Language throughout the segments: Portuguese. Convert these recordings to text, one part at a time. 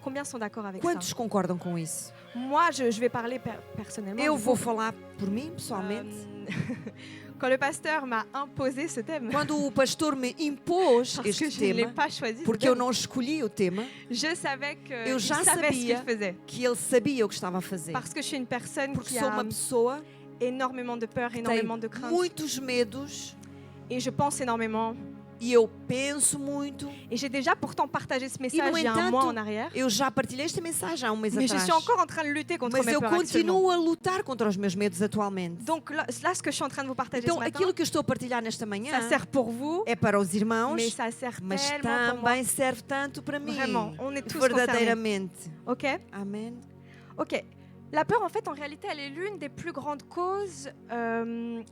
Combien sont d'accord avec Quantos concordam com isso? ça? Moi, je vais parler personnellement. Eu du vou coup. falar por mim, pessoalmente. Quand le pasteur m'a imposé ce thème, Quando o pastor me impôs parce que este je ne l'ai tema, pas choisi, ce porque eu thème, não escolhi o tema, je savais eu qu'il já savait ce qu'il sabia faisait. que ele sabia o que estava a fazer. Parce que je suis une personne Porque qui sou a uma pessoa énormément de peur, que tem énormément de crainte. muitos medos Et je pense énormément. e eu penso muito. Et j'ai déjà pourtant partagé ce message no il y a un entanto, mois en arrière. Eu já partilhei esta mensagem há um mês Mais je atrás. suis encore en train de lutter contre Mas mes eu peurs actuellement. continuo a lutar contra os meus medos atualmente. Donc là, ce que je suis en train de vous partager Então, ce matin, aquilo que eu estou a partilhar nesta manhã ça sert pour vous, é para os irmãos, mais ça sert mas tellement pour moi. também serve tanto para mim. Vraiment, on est tous concernés. Verdadeiramente. Ok? Amém. Ok. La peur, en fait, en réalité, elle est l'une des plus grandes causes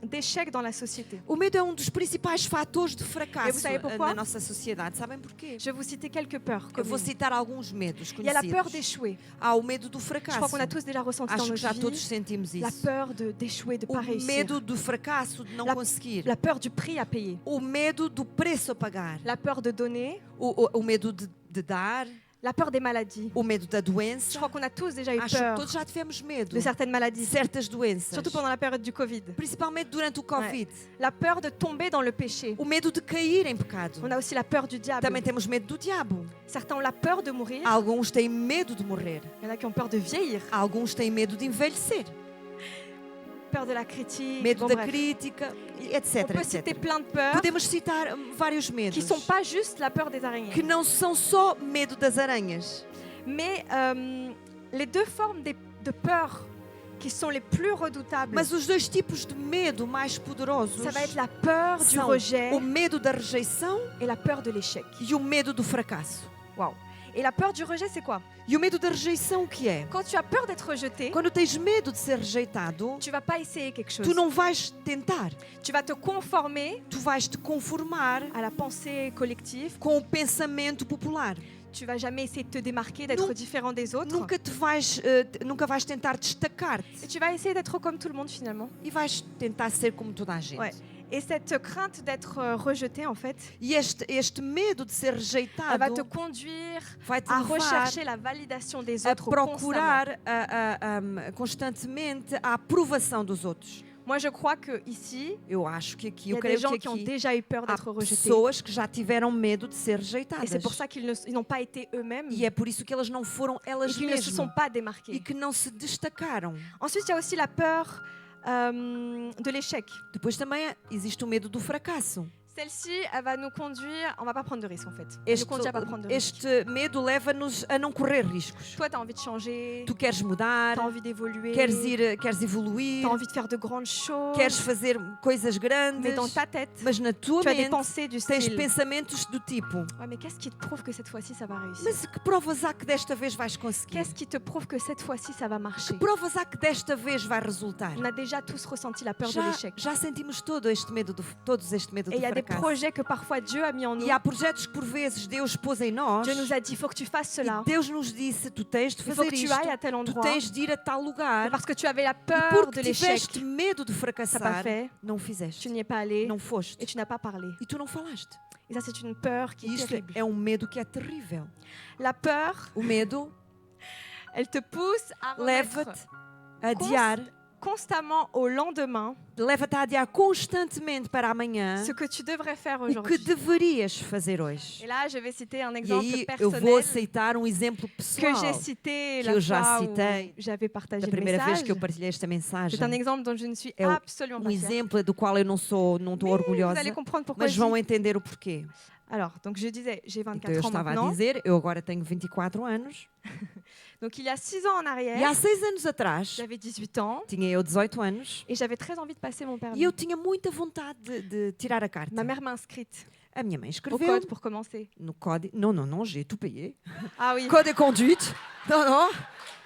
d'échec dans la société. O medo é um dos principais fatores de E fracasso vous savez pourquoi? na nossa sociedade. Sabem porquê? Je vais vous citer quelques peurs. Eu vou communes. citar alguns medos Il y a la peur conhecidos. d'échouer. Há o medo do Je fracasso. crois qu'on a tous déjà ressenti dans Acho nos que já todos vies sentimos la isso. peur d'échouer, de ne O pas réussir. medo do fracasso, de não La- conseguir. La peur du prix à payer. O medo do preço a pagar. La peur de donner. O medo de dar. La peur des maladies. O medo da Je doença. crois qu'on a tous déjà eu Acho que peur todos já tivemos medo de certaines de maladies. certas doenças. Surtout pendant la période du Covid. Principalmente durante o Covid. La peur de tomber dans le péché. O medo de cair em pecado. On a aussi la peur du diable. Também temos medo do diabo. Certains ont la peur de mourir. Alguns têm medo de morrer. Il y en a qui ont peur de vieillir. Alguns têm medo de envelhecer. Peur de la critique. Medo Bon, da bref. crítica, On etc, peut citer etc. plein de peurs Podemos citar vários medos. qui ne sont pas juste la peur des araignées. Que não são só medo das aranhas. Mais les deux formes de peur qui sont les plus redoutables, Mas os dois tipos de medo mais poderosos ça va être la peur du são rejet o medo da rejeição et la peur de l'échec. e o medo do fracasso. Wow. Et la peur du rejet, c'est quoi? E o medo da rejeição, o que é? Quand tu as peur d'être rejeté, Quando tens medo de ser rejeitado, tu vas pas essayer quelque chose. tu não vais tentar. Tu vas te conformer Tu vais te conformar à la pensée collective. com o pensamento popular. Tu vas jamais essayer de te démarquer, d'être Nunca- différent des autres. Nunca vais tentar destacar-te Et tu vas essayer d'être comme tout le monde finalement. e vais tentar ser como toda a gente. Ouais. Et cette crainte d'être rejeté, en fait, E este medo de ser elle va rejeitado te conduire vai-te à levar rechercher la validation des a autres constamment. procurar constantemente a aprovação dos outros. Moi, je crois que ici, Eu acho que aqui, il y eu a des creio gens que qui ont aqui déjà eu peur há d'être rejetés. pessoas que já tiveram medo de ser Et rejeitadas. c'est pour ça qu'ils n'ont pas été eux-mêmes E é por isso que elas não foram et elas qu'ils ne se sont mesmas pas e démarqués. que não se destacaram. Ensuite, il y a aussi la peur de l'échec. Depois também existe o medo do fracasso. Celle-ci, elle va nous conduire... On va pas prendre de risques, en fait. Elle nous conduit à pas prendre de risques. Este medo leva-nos a não correr riscos. Toi, tu as envie de changer, Tu queres mudar, tu as envie d'évoluer, queres tu evoluir, as envie de faire de grandes choses, queres fazer coisas mais grandes, dans ta tête, mas na tua tu as des mente pensées du tens style pensamentos do tipo: ouais, mais qu'est-ce qui te prouve que cette fois-ci ça va réussir? mas que provas há que desta vez vais conseguir? Qu'est-ce qui te prouve que cette fois-ci ça va marcher? Que provas há que desta vez vai resultar? On a déjà tous ressenti la peur de l'échec. Já sentimos todos este medo do Et il y a des fracasso. projets que parfois Dieu a mis en nous. E há projetos que por vezes Deus pôs em nós. Dieu nous a dit, il faut que tu fasses cela. E Deus nos disse: tu tens de Il faut fazer que tu isto, ailles à tel tu endroit. tens de ir a tal lugar. Parce que tu avais la E peur porque de l'échec. tiveste medo de Ça n'a pas fracassar, fait. não Tu fizeste, n'y es pas allé não foste et tu n'as pas parlé. e tu não falaste. Et ça, c'est une peur qui E est isto terrible. é um medo que é terrível. La peur, O medo elle te pousse à remettre leva-te a adiar, constamment au lendemain leva-te a adiar constantemente para amanhã ce que tu devrais faire o que aujourd'hui. deverias fazer hoje. Et là, je vais citer un E exemple aí eu vou personnel aceitar um exemplo que pessoal j'ai cité que la eu já fois citei où j'avais partagé da le primeira vez message. que eu partilhei esta mensagem. C'est un exemple dont je ne suis É o- absolument pas fière. exemplo do qual eu não estou Mais orgulhosa, vous allez comprendre pourquoi mas je vão dis. entender o porquê. Alors, donc je disais, j'ai Então 24 eu ans estava a maintenant. dizer, eu agora tenho 24 anos, Donc il y a 6 ans en e há arrière, 6 anos atrás, j'avais 18 ans tinha eu 18 anos, et j'avais très envie de passer mon permis. e eu tinha muita vontade de tirar a carta. Ma mère m'a inscrite A minha mãe au escreveu code pour commencer. no código. Non, j'ai tout payé. Ah oui, Code et conduite. Non,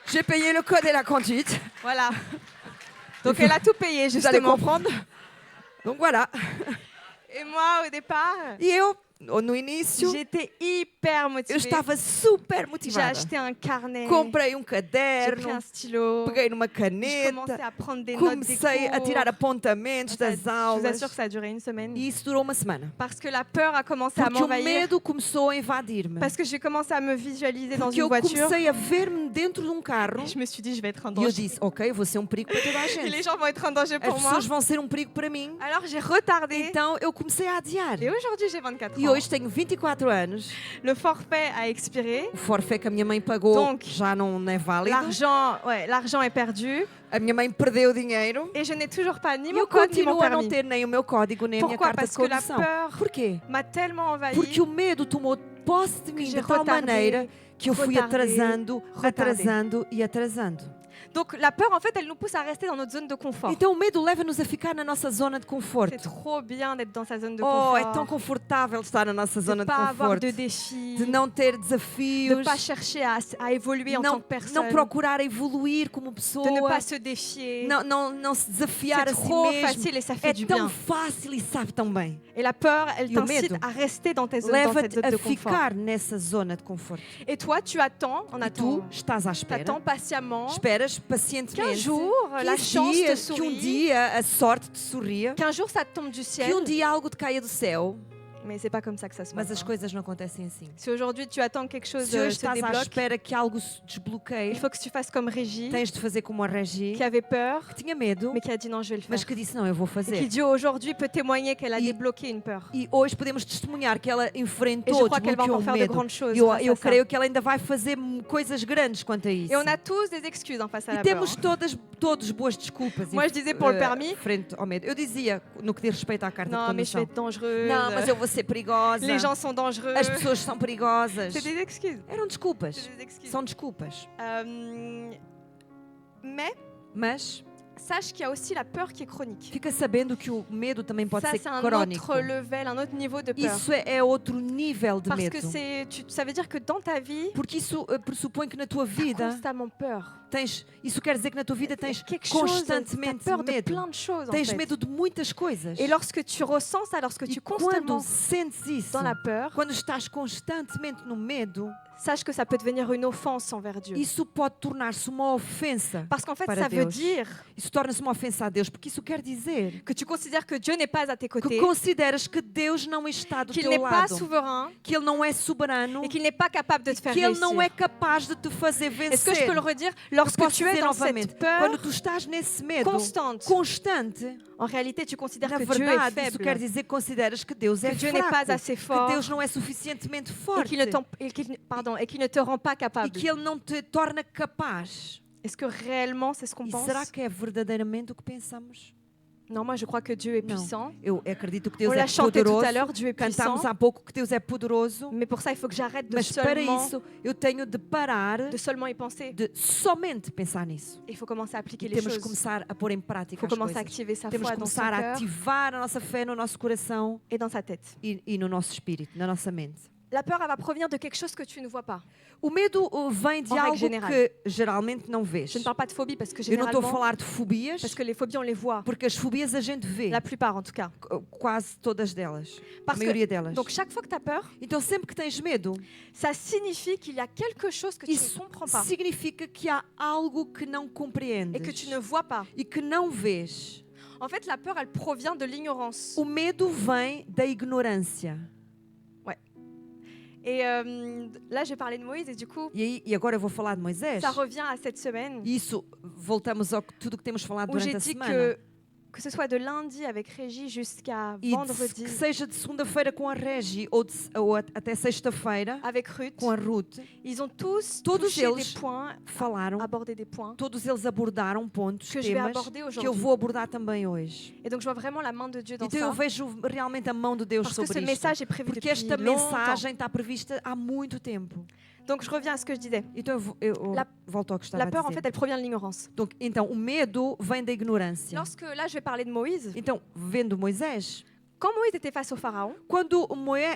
j'ai payé le code et la conduite. voilà. Donc elle a tout payé Vous allez justement. comprendre. Donc voilà. Et moi, au départ, E eu, no início, j'étais hyper eu motivée. estava super J'ai motivada. acheté un carnet, Comprei um j'ai pris caderno, un stylo, peguei numa je commençais caneta, à prendre des notes des comecei a tirar cours. apontamentos Ça, das je vous aulas. assure que ça a duré une semaine. E isso durou uma semana. Parce que la peur a commencé à Porque o m'envahir. medo começou a invadir-me. Parce que j'ai commencé à me visualiser dans Porque une eu voiture. comecei a ver-me dentro de um carro Et je me suis dit, je vais être un e eu danger. disse, ok, eu vou ser um perigo para toda a Et les gente. gens vont être un danger As pour moi. pessoas vão ser um perigo para mim. Alors j'ai retardé. Então eu comecei a adiar. Et aujourd'hui, j'ai 24 E ans. hoje tenho 24 anos. Le forfait a expiré. O forfait que a minha mãe pagou Donc, já não é válido. L'argent est perdu. A minha mãe perdeu o dinheiro. Et je n'ai toujours pas ni E mon eu code ni mon continuo a não permis. ter nem o meu código, nem a minha Pourquoi? carta de Parce que la condução. peur Porquê? m'a tellement envahi. Porque o medo tomou posse de mim j'ai de tal retardé, maneira que eu fui retardé, atrasando, retardé. atrasando e atrasando. Donc la peur, en fait, elle nous pousse à rester dans notre zone de confort. Então o medo leva-nos a ficar na nossa zona de C'est conforto. trop bien d'être dans sa zone de Oh, confort. é tão confortável estar na nossa De zona ne de pas avoir conforto. de défis. De não ter De ne desafios, pas chercher à évoluer en tant não, que personne. não procurar evoluir como De ne pessoa, pas se défier. não se desafiar C'est a si trop mesmo. facile et ça fait É du tão bien. fácil e sabe tão bem. Et la peur, elle E o t'incite medo à rester dans cette zone Leva-te de a confort. ficar nessa zona de conforto. Et toi, tu attends, E tu estás à espera, t'attends patiemment esperas qu'un pacientemente jour, la 15 chance te dias, que um sourie, dia a sorte te sorria, qu'un jour ça te tombe du que ciel. um dia algo te caia do céu, Mais c'est pas comme ça que ça se mas passe. as coisas não acontecem assim. Si aujourd'hui tu attends que quelque chose Se hoje se estás à débloque, espera que algo se desbloqueie, il faut que tu fasses comme Régie, tens de fazer como a Regi, qui avait peur, que tinha medo, mais qui a dit non, je vais le faire. mas que disse não, eu vou Et qui fazer. Dieu aujourd'hui peut témoigner qu'elle a E- débloqué une peur. E hoje podemos testemunhar que ela Et je enfrentou, crois qu'elle va desbloqueou encore o faire de medo. grandes choses. Eu, grâce eu à ça. creio que ela ainda vai fazer coisas grandes quanto a isso. Et on a tous des excuses en face à E la peur. temos todos boas desculpas Moi, je disais pour le permis. frente ao medo. Eu dizia, no que diz respeito à carta de Non, mais je vais condução. être dangereuse. Não, mas eu vou ser perigosa. Les gens sont dangereux. As pessoas são perigosas. C'est des excuses. Eram desculpas. C'est des excuses. São desculpas. Mais Mas sache qu'il y a aussi la peur qui est chronique. fica sabendo que o medo também pode Ça, ser c'est un crónico. autre level, un autre niveau de peur. Isso é outro nível de Parce medo. que ça veut dire que dans ta vie, Porque isso pressupõe que na tua tu as vida constamment peur. tens. Isso quer dizer que na tua vida tens Quelque chose, tu as constantemente peur de medo. plein de choses. En Tens fait. medo de muitas coisas. Et lorsque tu ressens ça, lorsque E tu quando constamment sentes isso, dans la peur, quando estás constantemente no medo, sache que ça peut devenir une offense envers Dieu. isso pode tornar-se uma ofensa. Parce qu'en fait, para ça veut Deus. dire Isso torna-se uma ofensa a Deus, porque isso quer dizer que tu considères que Dieu n'est pas à tes que côtés, consideras que Deus não está do qu'il teu n'est pas lado, souverain que Ele não é soberano, et qu'il n'est pas capable de te faire que Ele réussir. não é capaz de te fazer Est-ce que je vencer. peux le redire? Eu Lorsque posso tu es dizer dans novamente, cette peur quando tu estás nesse medo constante, constante, en réalité, tu considères na que Dieu est verdade, isso faible, quer dizer que consideras que Deus é que Dieu n'est fraco, pas assez que fort Deus não é suficientemente et forte qu'il ne te rend pas e capable. que Ele não te torna capaz. Est-ce que réellement c'est ce qu'on E pense? será que é verdadeiramente o que pensamos? Non, moi je crois que Dieu est Não. puissant. Eu acredito que On Deus é l'a chanté tout poderoso. à l'heure, Dieu est puissant. Cantámos há pouco que Deus é poderoso. Mais pour ça, il faut que j'arrête de Mas para seulement, isso eu tenho de parar de seulement y penser. de somente pensar nisso. Il faut commencer à appliquer E les temos de choses. começar a pôr em Il prática faut as commencer à coisas. activer sa Temos foi de dans son começar a cœur ativar a nossa fé no nosso coração et dans sa tête. e no nosso espírito, na nossa mente. La peur, elle va provenir de quelque chose que tu ne vois pas. O medo vem de En règle algo générale. que geralmente não vês. Je ne parle pas de phobie parce que Eu não estou a généralement, falar de fobias, parce que les phobies, on les voit. porque as fobias a gente vê, La plupart en tout cas. quase todas delas, a Parce que, maioria delas. donc chaque fois que tu as peur, Então sempre que tens medo, ça signifie qu'il y a quelque chose que tu isso ne comprends pas significa que há algo que não et compreendes que tu ne vois pas. e que não vês. En fait, la peur, elle provient de l'ignorance. O medo vem da ignorância. Et là, j'ai parlé de Moïse et du coup, E agora eu vou falar de Moisés. ça revient à cette semaine E isso, voltamos a tudo que temos falado où j'ai durante a dit semana. que ce soit de lundi avec Régie jusqu'à E vendredi que seja de segunda-feira com a Regi ou até sexta-feira avec Ruth, com a Ruth, ils ont tous Todos touché eles des points, falaram, abordé des points todos eles abordaram pontos, que je vais temas aborder que eu aujourd'hui. vou abordar também hoje. Et donc, je vois vraiment la main de Dieu dans Então eu ça. vejo realmente a mão de Deus Parce que sobre ce isto. message est prévu Porque depuis esta longtemps. mensagem está prevista há muito tempo. Donc, je reviens à ce que je disais. Então eu La- volto ao que estava La peur, a en dizer. fait, elle provient de l'ignorance. Donc, então, o medo vem da ignorância. Lorsque, là, je vais parler de Moïse. Então, vendo Moisés, Quand Moïse était face au Pharaon, quando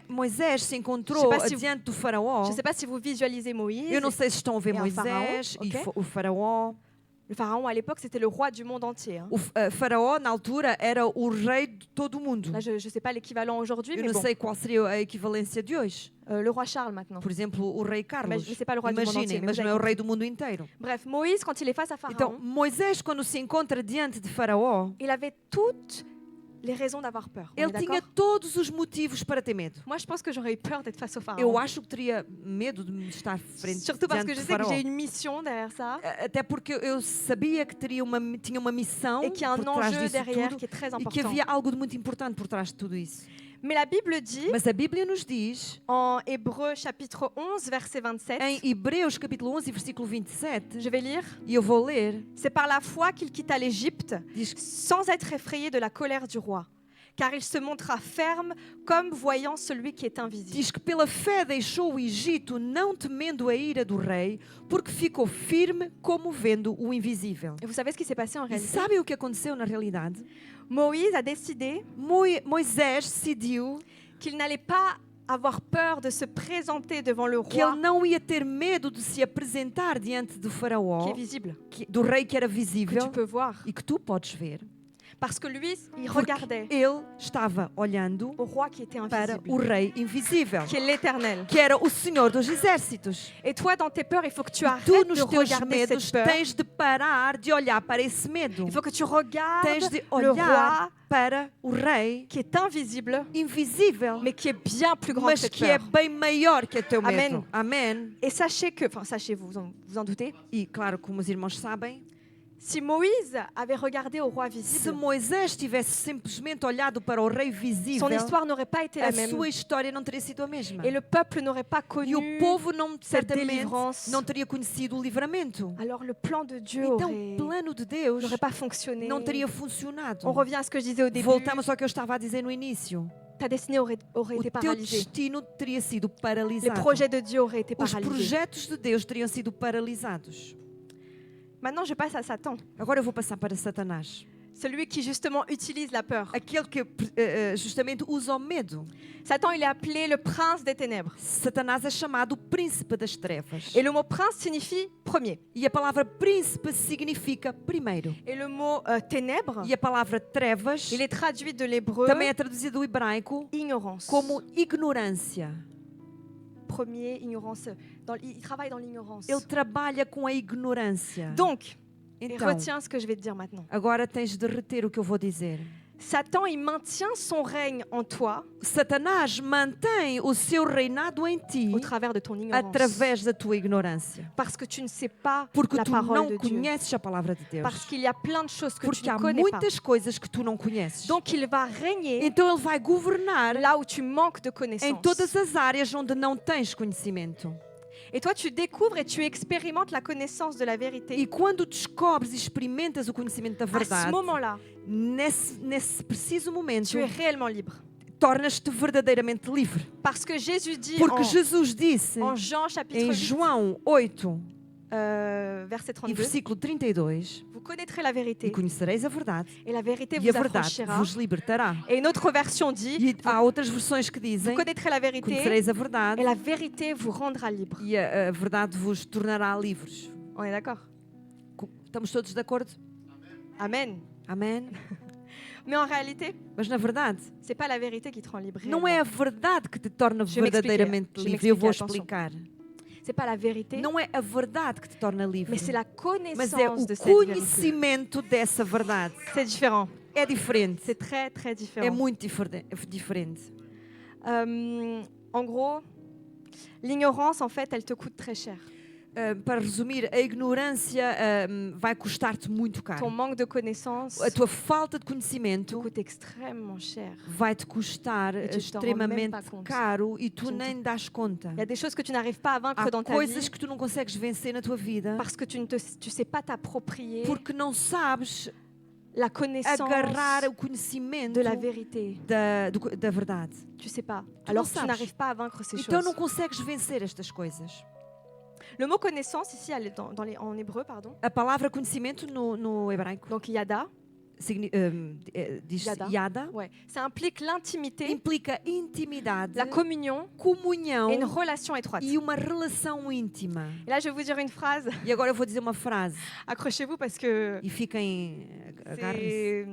Moisés se encontrou Je sais pas se- diante do faraó, je ne sais pas si vous visualisez Moïse. eu não sei se estão a ver E ao Moisés faraó, e ok? o faraó, Le pharaon, à l'époque, c'était le roi du monde entier. Hein. O faraó, na altura, era o rei de todo o mundo. Là, je ne sais pas l'équivalent aujourd'hui, Eu mais não bon. sei qual seria a equivalência de hoje. Le roi Charles maintenant. Por exemplo, o rei Carlos. Mais c'est pas le roi du monde entier, Imaginem, mais mas vous não é avez o rei do mundo inteiro. Bref, Moïse, quand il est face à Então, Pharaon, Moisés, quando se encontra diante de Faraó, il avait toutes les raisons d'avoir peur. On ele est tinha d'accord? todos os motivos para ter medo. Moi, je pense que j'aurais eu peur d'être face au Eu Pharaon. acho que teria medo de me estar frente Surtout parce diante que je de sais que Faraó. j'ai une mission derrière ça Até porque eu sabia que tinha uma missão et qu'il y a un por trás enjeu disso derrière tudo qui est très e que important. havia algo de muito importante por trás de tudo isso. Mais la Bible dit, Mas a Bíblia nos diz, en Hébreux chapitre 11, verset 27, em Hebreus capítulo 11, versículo 27, je vais lire, e eu vou ler, c'est par la foi qu'il quitta l'Égypte diz, sans être effrayé de la colère du roi, car il se montra ferme comme voyant celui qui est invisible. diz que pela fé deixou o Egito, não temendo a ira do rei, porque ficou firme como vendo o invisível. Et vous savez ce qui s'est passé en E réalité? sabem o que aconteceu na realidade? Moïse a décidé Moisés decidiu qu'il n'allait pas avoir peur de se présenter devant le que ele roi não ia ter medo de se apresentar diante do qui faraó, est visible, do rei que era que visível tu peux voir. e que tu podes ver. Parce que lui, il Porque regardait ele estava olhando au roi qui était para o invisible, rei invisível, qui est l'Éternel. que era o Senhor dos Exércitos. Et toi, dans tes peurs, il faut que tu Tu, arrêtes de nos teus regarder medos, cette peur. tens de parar de olhar para esse medo. Il faut que tu regardes Tens de le roi olhar para o rei qui est invisible, invisível, mais qui est bien plus grand que mas cette que é peur. bem maior que o teu Amen. medo. Amém. Et sachez que, enfin sachez-vous, vous en doutez, E claro, como os irmãos sabem, si Moïse avait regardé au roi se visible, Moisés tivesse simplesmente olhado para o rei son visível, histoire n'aurait pas été la a même. sua história não teria sido a mesma. Et le peuple n'aurait pas E connu o povo não, cette certamente délivrance. não teria conhecido o livramento. Alors le plan de Dieu Então o plano de Deus n'aurait pas fonctionné. não teria funcionado. On revient à ce que je disais au début. Voltamos ao que eu estava a dizer no início. Ta destinée aurait O été teu paralysée. destino teria sido Les paralisado. projets de Dieu auraient été Os paralysés. projetos de Deus teriam sido paralisados. Maintenant, je passe à Satan, Agora eu vou passar para Satanás. celui qui justement utilise la peur. Aquele que justamente usa o medo. Satan, il est appelé le prince des ténèbres. Satanás é chamado o príncipe das trevas. Et le mot prince signifie premier. E a palavra príncipe significa primeiro. Et le mot ténèbres, E a palavra trevas il est traduit de l'hébreu também é traduzido do hebraico ignorance. como ignorância. Premier, ignorance. Il travaille dans l'ignorance. Ele trabalha com a ignorância. Donc, et Então, retiens ce que je vais te dire maintenant. agora tens de reter o que eu vou dizer. Satan, il maintient son règne en toi Satanás mantém o seu reinado em ti au travers de ton ignorance. através da tua ignorância. Parce que tu ne sais pas Porque la tu parole não de Dieu. conheces a palavra de Deus. Parce qu'il y a plein de choses que tu Porque ne há connais pas. muitas coisas que tu não conheces. Donc, il va régner Então ele vai governar là où tu manques de em connaissances. todas as áreas onde não tens conhecimento. Et toi, tu découvres et tu expérimentes la connaissance de la vérité. E quando descobres e experimentas o conhecimento da À ce verdade, moment-là, nesse preciso momento, tu es réellement libre. tornas-te verdadeiramente livre. Parce que Jésus dit Porque Jesus disse en Jean chapitre em 8, João 8, verset e 32, versículo 32, vous connaîtrez la e vérité conhecereis a verdade, et la vérité e a vous verdade affranchira. vos libertará. Et une autre version dit, E há outras versões que vous dizem, connaîtrez la vérité conhecereis a verdade, et la vérité vous rendra libre. e a verdade vos tornará livres. On est d'accord? Estamos todos de acordo? Amen. Amém? Mais en réalité, Mas na verdade, c'est pas la vérité qui te rend libre. não é a réellement. verdade que te torna Je vais m'expliquer. verdadeiramente Je vais livre. Eu vou m'expliquer, attention. explicar. C'est pas la vérité, Não é a verdade que te torna livre, mais c'est la mas é connaissance o de cette vérité. conhecimento dessa verdade. C'est différent. É diferente. C'est très, très É différent. muito diferente. En gros, l'ignorance, en fait, elle te coûte très cher. Para resumir, a ignorância vai custar-te muito Ton caro. manque de connaissance A tua falta de te conhecimento coûte extrêmement cher. vai-te custar E tu te rends même extremamente pas compte. caro e tu Tu ne nem das conta. Il y a des choses que tu n'arrives pas à vaincre Há dans ta coisas vie que tu não consegues vencer na tua vida parce que tu sais pas t'approprier porque não sabes la connaissance agarrar o conhecimento de la vérité. da verdade. Tu sais pas. Tu Alors não tu sabes. n'arrives pas à vaincre ces Então choses. não consegues vencer estas coisas. Le mot connaissance ici, elle est en hébreu, pardon. A palavra conhecimento no hebraico Donc yada, diz Yada. yada, Ouais. Ça implique l'intimité, implica intimidade, la communion comunhão et une relation étroite. e uma relação íntima. Et là, je vais vous dire une phrase. E agora eu vou dizer uma frase Accrochez-vous parce que e fiquem, agarrem-se,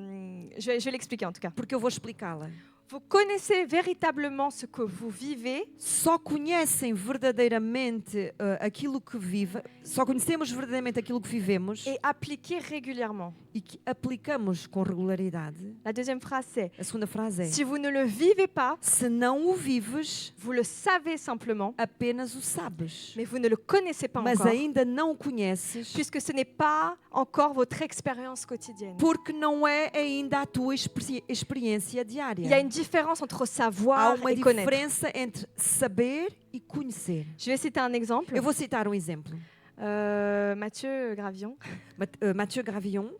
je vais l'expliquer en tout cas. porque eu vou explicá-la. Vous connaissez véritablement ce que vous vivez Só conhecem verdadeiramente aquilo que vive, só conhecemos verdadeiramente aquilo que vivemos et appliquez régulièrement. e que aplicamos com regularidade. La deuxième phrase, c'est A segunda frase é: si vous ne le vivez pas, se não o vives, vous le savez simplement, apenas o sabes, mais vous ne le connaissez pas mas encore, ainda não o conheces, puisque ce n'est pas encore votre expérience quotidienne. porque não é ainda a tua experiência diária. Il y a une différence entre Há savoir uma et connaître. diferença entre saber e conhecer. Je vais citer un exemple. Eu vou citar um exemplo. Mathieu Gravillon. Mathieu Gravillon.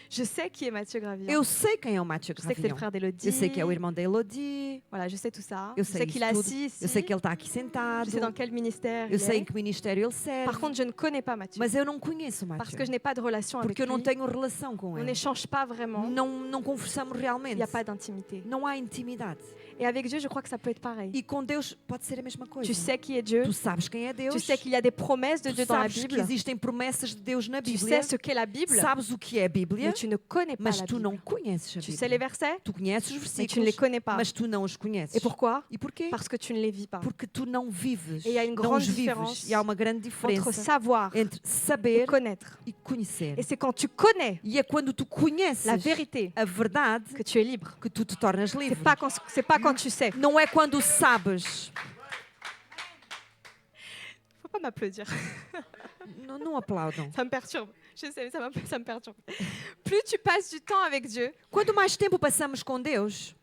Je sais qui est Mathieu Gravillon. Eu sei quem é o Mathieu Je sais que c'est le Gravillon. frère d'Élodie. Eu sei que é o irmão da Elodie. Voilà, je sais tout ça. Eu Je sei sais qu'il isso est tudo. assis ici. Eu sei que ele está aqui sentado. Je sais dans quel ministère Eu il sei em est. que ministério ele serve. Par contre, je ne connais pas Mathieu. Mas eu não conheço o Parce Mathieu. que je n'ai pas de relation avec Porque eu não lui. tenho relação com On ele. n'échange pas vraiment. Não conversamos Il realmente. n'y a pas d'intimité. Não há intimidade. Et avec Dieu, je crois que ça peut être pareil. E com Deus pode ser a mesma coisa. Tu sais qui est Dieu. Tu sabes quem é Deus. Tu sais qu'il y a des promesses de Tu Dieu dans la sabes que Bible. existem promessas de Deus na Tu Bíblia. sais ce qu'est la Bible, Sabes o que é a Bíblia, mais tu ne connais pas mas la tu Bible. não conheces a Tu sais les Bíblia. versets, Tu conheces os mais tu ne les versículos, connais pas. mas tu não os conheces. Et pourquoi? E porquê? Parce que tu ne les vis pas. Porque tu não vives. Et il y a une Não grande os vives. différence E há uma grande Entre diferença savoir entre et saber connaître. e conhecer. Et c'est quand tu connais E é quando tu conheces la vérité a verdade que tu es libre. que tu te tornas livre. C'est pas quand tu sais. Não é quando sabes. Faut pas m'applaudir. Não aplaudam. Ça me perturbe. Je sais, ça me perturbe. Plus tu passes du temps avec Dieu, Quanto mais tempo passamos com Deus,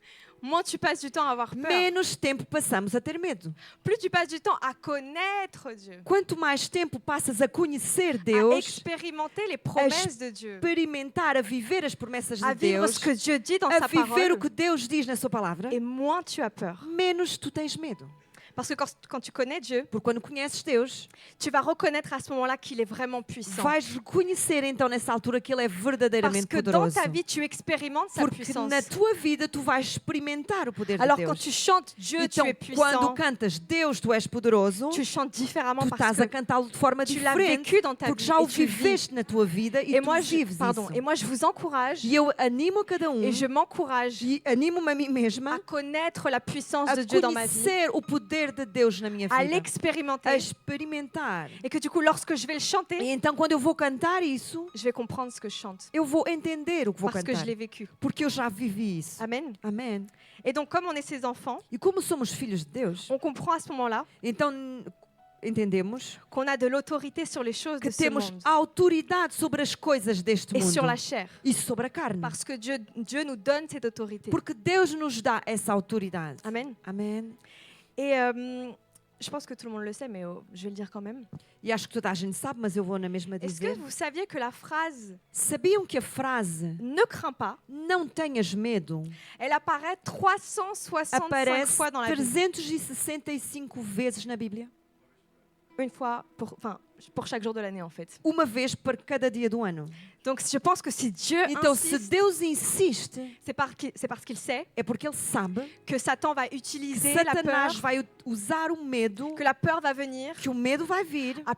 moins tu passes du temps à avoir peur. menos tempo passamos a ter medo. Plus tu passes du temps à connaître Dieu, Quanto mais tempo passas a conhecer à Deus, expérimenter les promesses de Dieu, experimentar, a viver as promessas à de vivre Deus, ce que Dieu dit dans a sa viver parole, o que Deus diz na sua palavra, et moins tu as peur. menos tu tens medo. Parce que quand tu connais Dieu, Porque quando conheces Deus, tu vas reconnaître à ce moment-là qu'il est vraiment puissant. vais reconhecer então nessa altura que Ele é Parce verdadeiramente que dans poderoso. ta vie, tu expérimentes sa Porque puissance. na tua vida tu vais experimentar o poder de Alors quand Deus. tu chantes Dieu, tu Então, es quando puissant, cantas Deus, tu és poderoso, tu chantes différemment tu parce estás a que cantá-lo de forma tu l'as diferente, vécu dans ta porque vie já o et tu le vis. viveste na tua vida e Et tu moi, vives isso. et moi, je vous encourage E eu animo a cada et je m'encourage e animo-me a mim à mesma connaître la puissance a de Dieu dans ma vie, conhecer o poder de Deus na minha à vida, a l'expérimenter. experimentar. Et que du coup, lorsque je vais le E chanter, então quando eu vou cantar isso, je vais comprendre ce que je chante eu vou entender o que vou parce que cantar, je l'ai vécu. porque eu já vivi isso. Amen. Amém. Et donc, comme on est ses enfants, E como somos filhos de Deus, on comprend à ce moment-là então entendemos qu'on a de l'autorité sur les choses que de ce temos monde autoridade sobre as coisas deste et sur mundo la chair. e sobre a carne. Parce que Dieu nous donne cette autorité. Porque Deus nos dá essa autoridade. Amen. Amém. Et je pense que tout le monde le sait, mais je vais le dire quand même. E acho que toda a gente sabe, mas eu vou na mesma Est-ce que dizer. vous saviez que la phrase Sabiam que a frase ne crains pas, não tenhas medo elle apparaît 365 aparece fois dans la Bible. 365 vezes na Bíblia? Une fois pour chaque jour de l'année, en fait. Uma vez para cada dia do ano. Donc je pense que si Dieu Então, se insiste, Deus insiste, c'est parce qu'il sait é porque Ele sabe que Satan va que utiliser la Satanás peur, vai usar o medo, que la peur va venir que o medo vai vir à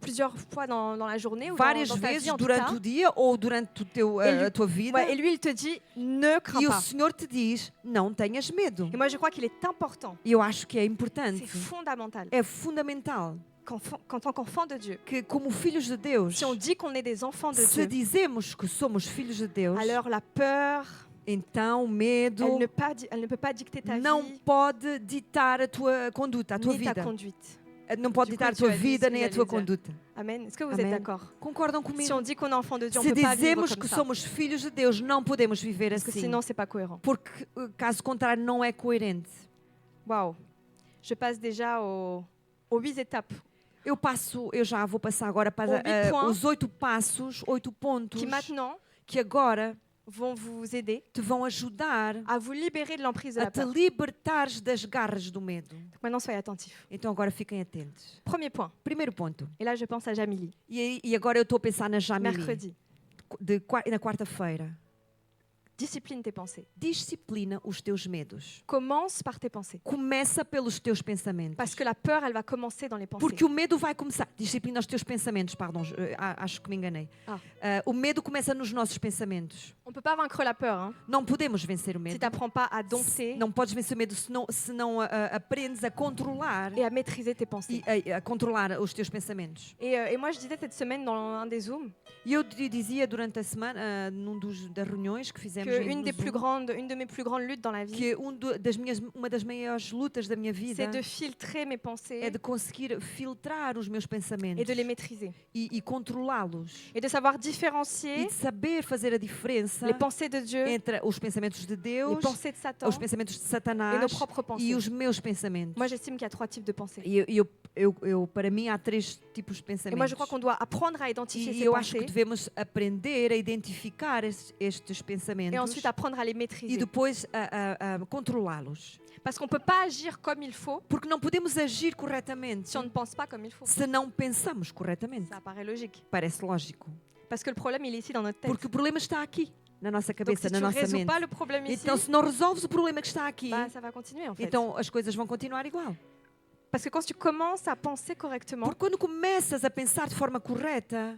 plusieurs fois dans la journée ou várias dans ta vezes vie en tout durante cas. o dia ou durante a tua vida. Ouais, et lui, il te dit, ne crains E o pas. Senhor te diz, não tenhas medo. Et moi, je crois qu'il est important, E eu acho que é importante, c'est fondamental, é fundamental qu'en tant qu'enfant de Dieu, que como filhos de Deus, si on dit qu'on est des enfants de se Dieu, dizemos que somos filhos de Deus, alors la peur, então o medo elle ne peut pas dicter ta não vie pode ditar a tua conduta, a tua ni ta vida. conduite. Não pode Du ditar a coup, tua tu as dit vida ce nem que a tua j'allais dire. conduta. Amen. Est-ce que vous Amen. êtes d'accord? Concordam Si comigo? on dit qu'on est enfant de Dieu, on Se ne peut pas vivre dizemos comme que ça. somos filhos de Deus, não podemos viver Parce que assim. sinon, c'est pas cohérent. Porque, caso contrário, não é coerente. Waouh. Je passe déjà aux 8 étapes Eu já vou passar agora para Huit points. os 8 passos, 8 pontos, qui maintenant que agora vont vous aider te vão ajudar à vous libérer de l'emprise de a la te peur. libertares das garras do medo. Donc maintenant, soyez attentifs. Então agora fiquem atentos. Premier point. Primeiro ponto. Et là, je pense à Jamili. E agora eu estou a pensar na Jamili, Mercredi. na quarta-feira. Discipline tes pensées. Disciplina os teus medos. Commence par tes pensées. Começa pelos teus pensamentos. Parce que la peur, elle va commencer dans les pensées. Porque o medo vai começar. Disciplina os teus pensamentos, pardon, acho que me enganei. O medo começa nos nossos pensamentos. On ne peut pas vaincre la peur, hein, Não podemos vencer o si medo. tu n'apprends pas à dompter Não podes vencer o medo se não aprendes a controlar et à maîtriser tes pensées. e a controlar os teus pensamentos. Et moi, je disais cette semaine dans un des Zooms E eu dizia durante a semana, das reuniões que fizemos que no une Zoom, de mes plus grandes luttes dans la vie, que uma das maiores lutas da minha vida c'est de filtrer mes é pensées de conseguir filtrar os meus pensamentos et de les maîtriser. e controlá-los. Et de savoir E différencier de saber fazer a diferença les pensées de Dieu, entre os pensamentos de les Deus, pensées de Satan os pensamentos de et nos Satanás propres e pensées. os meus pensamentos. Moi, j'estime qu'il y a 3 types de pensées. Para mim, há 3 tipos de Et moi, pensamentos. je crois qu'on doit apprendre à identifier E ces eu acho que pensées devemos aprender a identificar estes et pensamentos ensuite apprendre à les e maîtriser. depois a controlá-los. Parce qu'on ne peut pas agir comme il faut Porque não podemos agir corretamente si on ne pense pas comme il faut. se não pensamos corretamente. Ça paraît logique. Parece lógico. Parce que le problème, il est ici dans notre tête. Porque o problema está aqui, na nossa Donc, cabeça, si na tu ne nossa résous mente. pas le problème ici, Então, se não resolves o problema que está aqui, bah, ça va continuer en fait. então as coisas vão continuar igual. Parce que quand tu commences à penser correctement, Porque quando começas a pensar de forma correta,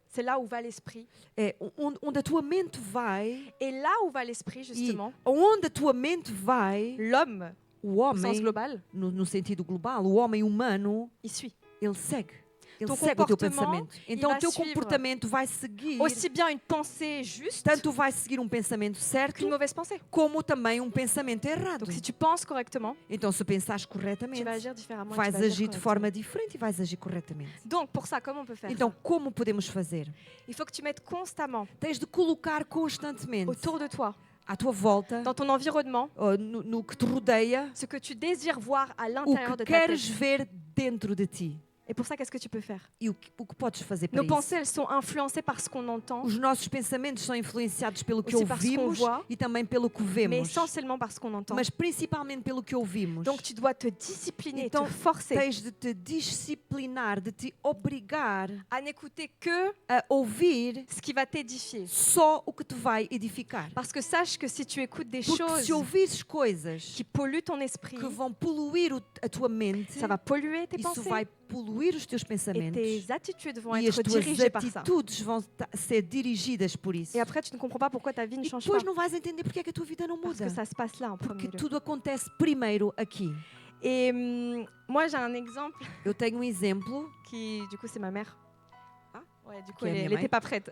c'est là où va l'esprit. é onde a tua mente vai, Et là où va l'esprit, justement, onde a tua mente vai, l'homme, o au sens homem, global, no sentido global, o homem humano, il suit. ele segue. Ele Ton segue o teu comportement, pensamento. Então va o teu suivre comportamento vai seguir, Aussi bien une pensée juste tanto vai seguir um pensamento certo, qu'une mauvaise pensée. como também um pensamento errado. Donc si tu penses correctement, Então se pensares tu corretamente, vas agir différemment. et tu vais vas agir agir de correctement. forma diferente e vais agir corretamente. Donc pour ça, comment on peut faire Então ça? como podemos fazer? Il faut que tu mettes constamment Tens de colocar constantemente autour de toi, à tua volta, dans ton environnement, no que te rodeia, ce que tu désires voir à o l'intérieur que de ta queres tête. ver dentro de ti. Et pour ça, qu'est-ce que tu peux faire? E o que podes fazer para Nos isso? pensées, elles sont influencées par ce qu'on entend, Os nossos pensamentos são influenciados pelo que Aussi parce qu'on ouvimos voit, e também pelo que mais vemos, essentiellement par ce qu'on entend. mas principalmente pelo que ouvimos. Donc tu dois te discipliner, Então, te forcer tens de te disciplinar, de te obrigar à n'écouter que a ouvir ce qui va t'édifier. só o que te vai edificar. Parce que sache que si tu écoutes des Porque choses se ouvires coisas qui polluent ton esprit, que vão poluir a tua mente, ça va polluer tes isso pensées vai poluir os teus et pensamentos tes attitudes vont e as être tuas dirigées par ça. atitudes vão ser dirigidas por isso. Et après, tu ne comprends pas pourquoi ta vie ne E change depois pas. não vais entender porque é que a tua vida não Parce muda. que ça se passe là en premier Porque lieu. tudo acontece primeiro aqui. Et moi, j'ai un exemple Eu tenho um exemplo. qui, du coup, c'est ma mère. Ah, Ouais, du coup, qui est elle bien n'était mère. pas prête.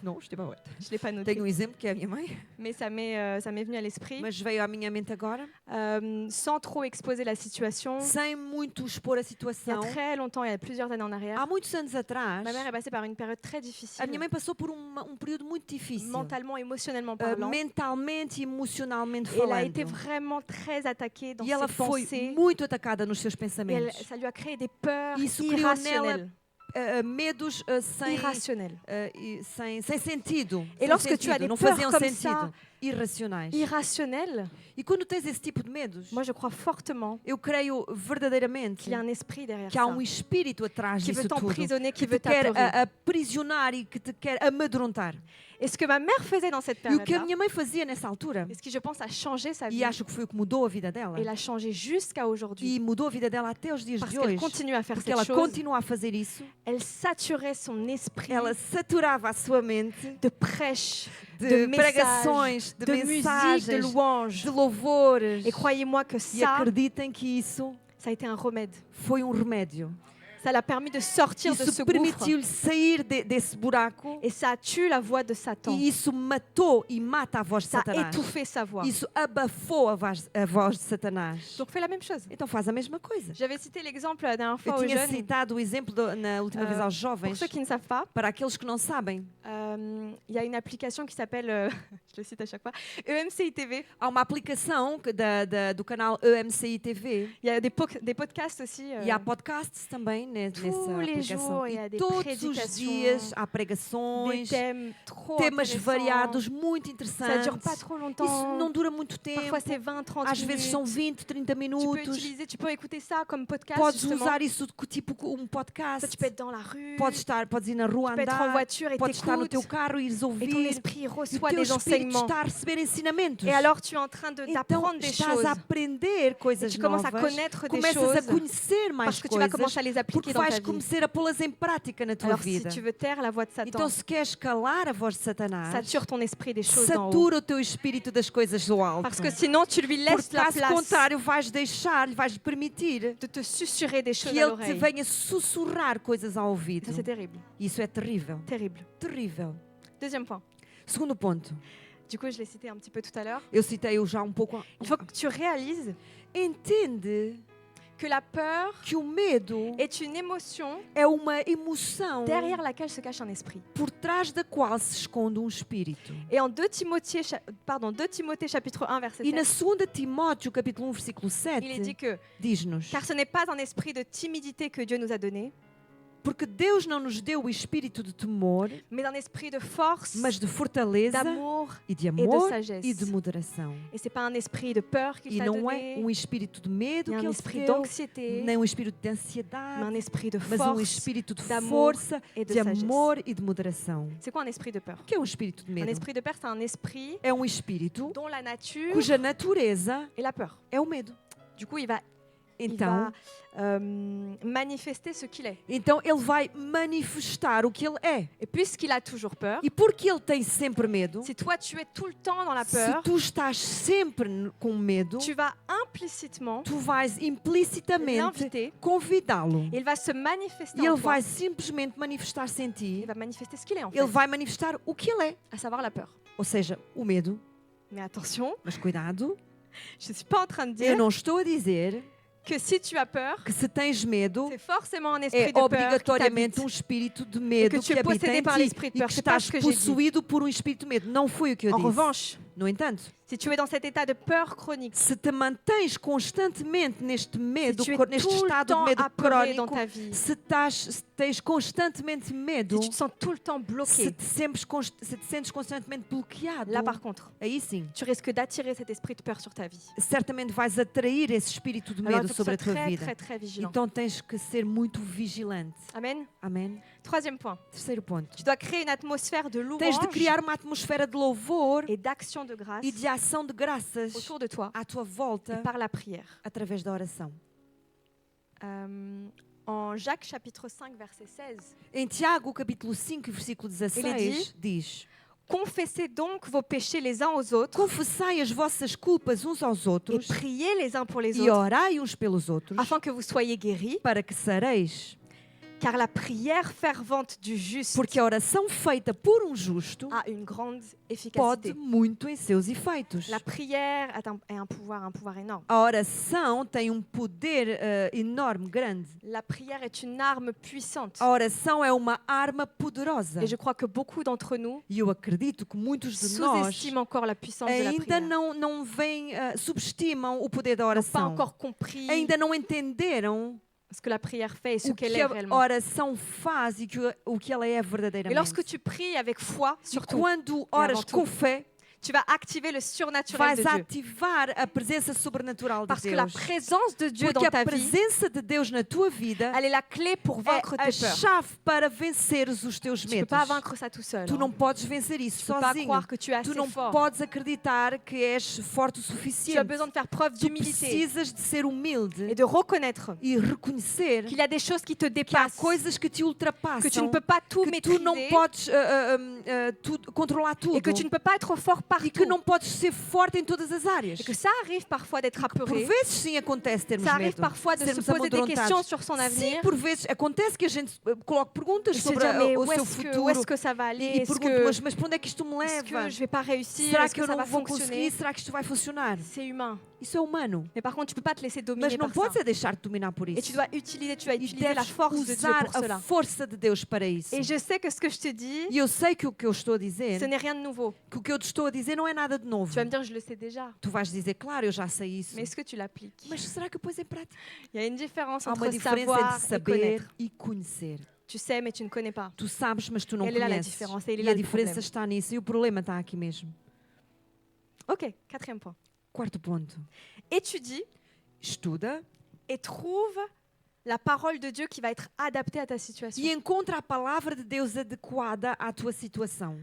Não, isto é bom. Je l'ai pas noté. Tenho um exemplo que é a minha mãe, Mais ça m'est venu à l'esprit. mas veio à minha mente agora, Sans trop exposer la situation. sem muito expor a Il y a situação. très longtemps, il y a plusieurs années en arrière, Há muitos anos atrás, ma mère est passée par une période très difficile, a minha mãe passou por período muito difícil, mentalement, émotionnellement parlant. mentalmente e emocionalmente Et elle a été falando. vraiment très attaquée dans E ela ses foi pensées. muito atacada nos seus Et pensamentos. ça lui a créé des peurs Isso criou irrationnelles. Medos Irrationnelles. sem sentido. E sem lorsque tu as sentido, des não peurs faziam comme sentido. ça, Irracionais. Irrationnelles. E quando tens esse tipo de medos, Moi, je crois fortement eu creio verdadeiramente qu'il y a un esprit derrière que há ça, espírito atrás qui veut disso tudo, t'emprisonner, qui que veut te quer t'apeurer. aprisionar e que te quer amedrontar. Et ce que ma mère faisait dans cette E o que a période-là, minha mãe fazia nessa altura, et ce qui, je pense, a changé sa vie, e acho que foi o que mudou a vida dela, et l'a changé jusqu'à aujourd'hui, e mudou a vida dela até os dias parce de qu'elle hoje, continue à faire porque cette ela chose, continua a fazer isso, elle saturait son esprit ela saturava a sua mente de prêches, de messages, pregações, de de musique, de mensagens, louanges. de louvores. Et croyez-moi que E ça acreditem que isso a été un remède. foi remédio. Ça l'a permis de sortir de Isso ce gouffre. permitiu-lhe sair desse buraco. Et ça a tué la voix de Satan. E isso matou e mata a voz de Ça a Satanás. étouffé sa voix. Isso abafou a voz de Satanás. Donc fais la même chose. Então faz a mesma coisa. J'avais cité l'exemple la dernière Eu fois aux tinha jeunes. citado o exemplo na última vez aos Pour jovens. ceux qui ne savent pas, Para aqueles que não sabem, il y a une application qui s'appelle, je le cite à chaque fois, EMCI TV. há uma aplicação do canal EMCI TV Il y a des podcasts aussi. e há podcasts também nessa Tous les aplicação. jours, il y a E des todos os prédications, dias há des pregações, thèmes trop temas intéressants. variados, muito Ça dure interessantes. pas trop Isso longtemps. não dura muito tempo. Parfois c'est 20, 30 Às vezes são minutes. 20, 30 minutos. Tu peux écouter ça comme podcast Podes justement. usar isso tipo um Ça, podcast. tu peux être dans la rue, Podes ir na rua tu peux être en andar, voiture et podes estar no teu t'écoutes. carro e ires Et ton ouvir. esprit E o reçoit teu des espírito enseignements. está a receber ensinamentos. Et alors tu es en train Então d'apprendre des estás choses. a aprender Et coisas tu commences à novas, connaître des começas a choses conhecer mais parce que tu vas commencer coisas, à les appliquer porque dans ta vais vie. começar a pô-las em prática na tua Alors si vida. tu veux taire la voix de Então Satan, se queres calar a voz de Satanás, sature ton esprit des choses d'en haut. satura o teu espírito das coisas do alto. Parce que sinon tu lui Porque laisses la caso place contrário vais deixar, vais permitir de te susurrer des choses que à ele te l'oreille. venha sussurrar coisas ao ouvido. Ça c'est terrible, Isso é terrível, terrible. terrível. Deuxième point. Segundo ponto, Du coup, je l'ai cité un petit peu tout à l'heure. eu citei-o já um pouco. Il faut que tu réalises Entende que la peur que o medo est une émotion é uma emoção derrière laquelle se cache un esprit. por trás da qual se esconde um espírito. Et en 2 Timothée, 2 Timothée chapitre 1 verset E na 7, 2 Timóteo, capítulo 1, versículo il est dit 7, que diz-nos: car ce n'est pas un esprit de timidité que Dieu nous a donné, porque Deus não nos deu o espírito de temor, mais un esprit de force, mas de fortaleza d'amour e de et de amor sagesse. e de moderação. Et c'est pas un esprit de peur qu'il E t'a não é donné, um espírito de medo ni que un Ele te esprit deu, d'anxiété, nem um espírito de mais un ansiedade, esprit de mas um force espírito de d'amour força, et de de sagesse. amor e de moderação. C'est quoi un esprit de peur? O que é um espírito de Un medo? esprit de peur, c'est un esprit É um espírito dont la nature cuja natureza est la peur. é o medo. Du coup, il va Então, manifester ce qu'il est. então ele vai manifestar o que ele é. Et puisqu'il a toujours peur, E porque ele tem sempre medo, si toi tu es tout le temps dans la se peur, tu estás sempre com medo, tu vas implicitement tu vais implicitamente l'inviter convidá-lo. et il va se manifester E en ele toi. vai simplesmente manifestar-se em ti. Il va manifester ce qu'il est en fait, Ele vai manifestar o que ele é. à savoir la peur. Ou seja, o medo. Mais attention, Mas cuidado, je ne suis pas en train de eu dire não estou a dizer que si tu as peur, que se tens medo, c'est forcément un esprit é de peur qui obrigatoriamente t'habite. um espírito de medo tu es que habita possédé em par ti l'esprit de e peur. que C'est pas estás ce que j'ai dit. possuído por um espírito de medo. Não foi o que eu En disse. revanche, No entanto, si tu es dans cet état de peur chronique, se te mantens constantemente neste medo, si tu es neste tout le estado de temps medo apeuré dans crónico, ta vie, se tens constantemente medo, si tu te sens tout le temps se bloqué, te sentes constantemente bloqueado, là par contre, aí sim, tu risques d'attirer cet esprit de peur sur ta vie. certamente vais atrair esse espírito de Alors il medo faut que tu sobre a sois tua très, vida. très, très vigilant. Então tens que ser muito vigilante. Amen. Amém? Troisième point, Terceiro ponto. tu dois créer une atmosphère de louange Tens de criar uma atmosfera de louvor et d'action de grâce e de ação de graças autour de toi à tua et volta par la prière. através da oração. En Jacques chapitre 5 verset 16, Em Tiago, capítulo 5, versículo 16, diz: confessez donc vos péchés les uns aux autres confessai as vossas culpas uns aos et outros priez les uns pour les e autres orai uns pelos outros afin que vous soyez guéris, para que sareis. car la prière fervente du juste Porque a oração feita por um justo a une grande pode efficacité. muito em seus efeitos. La prière est un pouvoir énorme. A oração tem um poder enorme, grande. La prière est une arme puissante. A oração é uma arma poderosa. Et je crois que beaucoup d'entre nous E eu acredito que muitos de nós sous-estiment encore la puissance de la ainda prière. não veem, subestimam o poder da N'ont pas oração. encore compris Ainda não entenderam ce que la prière fait et ce o qu'elle que est a réellement. oração faz e o que ela é Et verdadeiramente. lorsque tu pries avec foi, E surtout, quando oras avant com tout, fé, tu vas activer le surnaturel de vais Dieu. ativar a presença sobrenatural de Parce que la Deus. présence de Dieu Porque dans a ta vie, presença de Deus na tua vida elle est la clé pour é vaincre a tes peurs. chave para venceres os teus Tu ne peux medos. pas vaincre ça tout seul. Tu hein. não podes vencer isso Tu ne peux pas sozinho. croire que tu es Tu assez não fort. podes acreditar que és forte o Tu as suficiente. besoin de faire preuve Tu d'humilité precisas de ser humilde et de reconnaître e reconhecer qu'il y a des choses qui te que há dépassent, coisas que te ultrapassam, que tu ne peux pas tout que tu não maîtriser podes controlar tudo et que tu ne peux pas être fort e partout. que não podes ser forte em todas as áreas. Et que ça arrive parfois d'être Por apeuré. vezes sim acontece termos Ça arrive medo, parfois de se sermos poser des amedrontados. questions sur son Sim, avenir por vezes acontece que a gente coloque perguntas et se sobre dire mais o où seu est-ce futuro que ça va aller? e Est-ce pergunto, que, mas para onde é que isto me est-ce que leva? je vais pas réussir? Será Est-ce que que eu ça não va vou fonctionner? conseguir? Será que isto vai funcionar? C'est humain. Isso é humano. Mais par contre, tu peux pas te laisser Mas dominer não par ça. podes é deixar-te dominar por Et isso. tu vas utiliser E la deves force de Dieu usar pour a cela. força de Deus para isso. Et je sais que ce que je te dis, E eu sei que o que eu estou a dizer, ce n'est rien de nouveau. que o que eu te estou a dizer não é nada de novo. Tu vas me dire, je le sais déjà. Tu vais dizer, claro, eu já sei isso. Mais est-ce que tu l'appliques? Mas será que eu pus em prática? Il y a une différence Há uma entre diferença savoir entre et saber connaître. e conhecer. Tu sais, mais tu ne connais pas. Tu sabes, mas tu não Elle est là, la conheces. différence, elle est E là a le diferença problème. está nisso. E o problema está aqui mesmo. Ok, quatrième point. Quarto ponto. Étudie Estuda et trouve la parole de Dieu qui va être adaptée à ta situation. e encontra a palavra de Deus adequada à tua situação.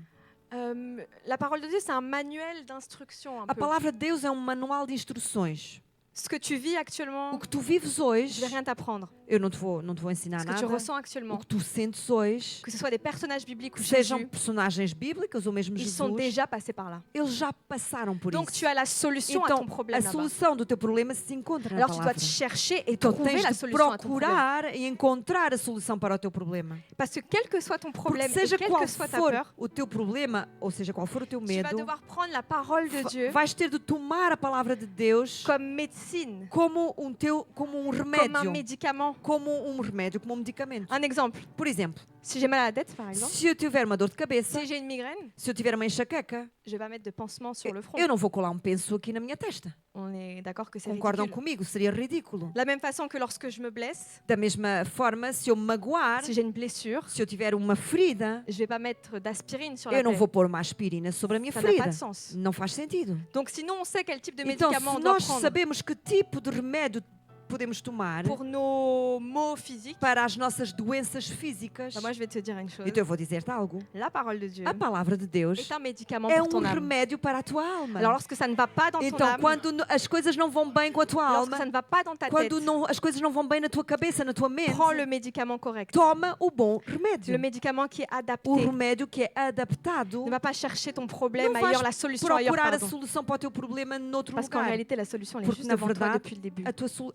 La parole de Dieu, c'est un manuel d'instruction un A peu. palavra de Deus é um manual de instruções. Ce que tu vis actuellement, O que tu vives je hoje, vais rien t'apprendre. eu não te vou ensinar Ce que tu nada. ressens O actuellement, que tu sentes hoje, que ce soit des personnages bibliques ou sejam Jésus, personagens bíblicas ou mesmo ils sont Jesus, déjà passés par là. eles já passaram por Donc isso. tu as la solution à Então, ton problème a là-bas. solução do teu problema se encontra na Alors tu dois palavra. te chercher et Então trouver tens la de solution à ton problème. procurar e encontrar a solução para o teu problema. Parce que quel que soit ton Porque problème et seja quelle qual que soit ta for peur, o teu problema, ou seja qual for o teu tu vas medo, devoir prendre la parole de Dieu vais ter de tomar a palavra de Deus comme médecine, como um comme un remédio, médicament. como um remédio, como um medicamento. Un exemple, Por exemplo, si j'ai mal à la tête par exemple, se eu tiver uma dor de cabeça, si j'ai une migraine, se eu tiver uma enxaqueca, je vais pas mettre de pansement sur le front. eu não vou colar um penso aqui na minha testa. On est d'accord que c'est Concordam ridicule. comigo? Seria ridículo. De la même façon que lorsque je me blesse, Da mesma forma, se eu me magoar, si j'ai une blessure, se eu tiver uma ferida, je vais pas mettre d'aspirine sur la eu não plaie. vou pôr uma aspirina sobre a minha Ça n'a pas ferida. de sens. Não faz sentido. Donc sinon on sait quel type de Então, médicament se on doit nós prendre sabemos que tipo de remédio podemos tomar pour nos maux physiques, para as nossas doenças físicas, bah, moi je vais te dire une chose. então eu vou dizer-te algo. La parole de Dieu A palavra de Deus est un médicament é pour ton âme. remédio para a tua alma. Alors lorsque ça ne va pas dans ton Então, âme, quando as coisas não vão bem com a tua lorsque ça alma, ne va pas dans ta tête, quando as coisas não vão bem na tua cabeça, na tua mente, prends le médicament correct. toma o bom Le remédio. médicament qui est adapté. O remédio que é adaptado. Ne va pas chercher ton problème Não vais ailleurs, la solution ailleurs, procurar a pardon. solução para o teu problema noutro Parce qu'en lugar. réalité, la solution elle est Porque, juste na devant toi verdade, depuis le début.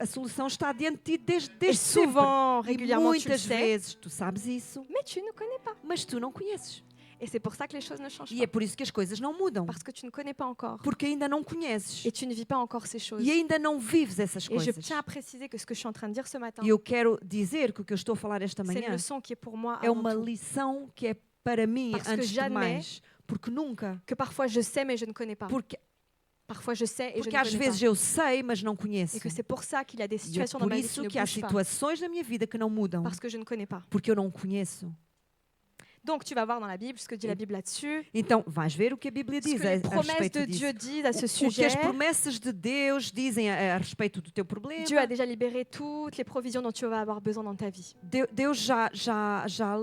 A solução está diante de ti desde Et sempre. souvent, E régulièrement, tu le muitas sais, vezes tu sabes isso, mais tu ne connais pas. mas tu não conheces. Et c'est pour ça que les choses ne changent E é pas. por isso que as coisas não mudam. Parce que tu ne connais pas encore. Porque ainda não conheces. Et tu ne vis pas encore ces choses. E ainda não vives essas Et je coisas. tiens à préciser que ce que je suis en train de dire ce matin, E eu quero dizer que o que eu estou a falar esta c'est une manhã leçon qui est pour moi é avant uma tout. lição que é para mim Parce que antes de jamais- mais. Porque nunca. Que parfois je sais mais je ne connais pas. Porque, Parfois je sais et je porque ne às connais vezes pas. eu sei, mas não conheço. Et que c'est pour ça qu'il y a des E é situations dans por ma vie qui isso ne que há bougent pas. situações na minha vida que não mudam. Parce que je ne connais pas. Porque eu não conheço. Donc tu vas voir dans la Bible ce que dit la Bible là-dessus. Então, vais ver o que a Bíblia Ce diz que a les promesses respeito de disso. Dieu disent à ce O que sujet. as promessas de Deus dizem a respeito do teu problema. Dieu a déjà libéré toutes les provisions dont tu vas avoir besoin dans ta vie. Deus já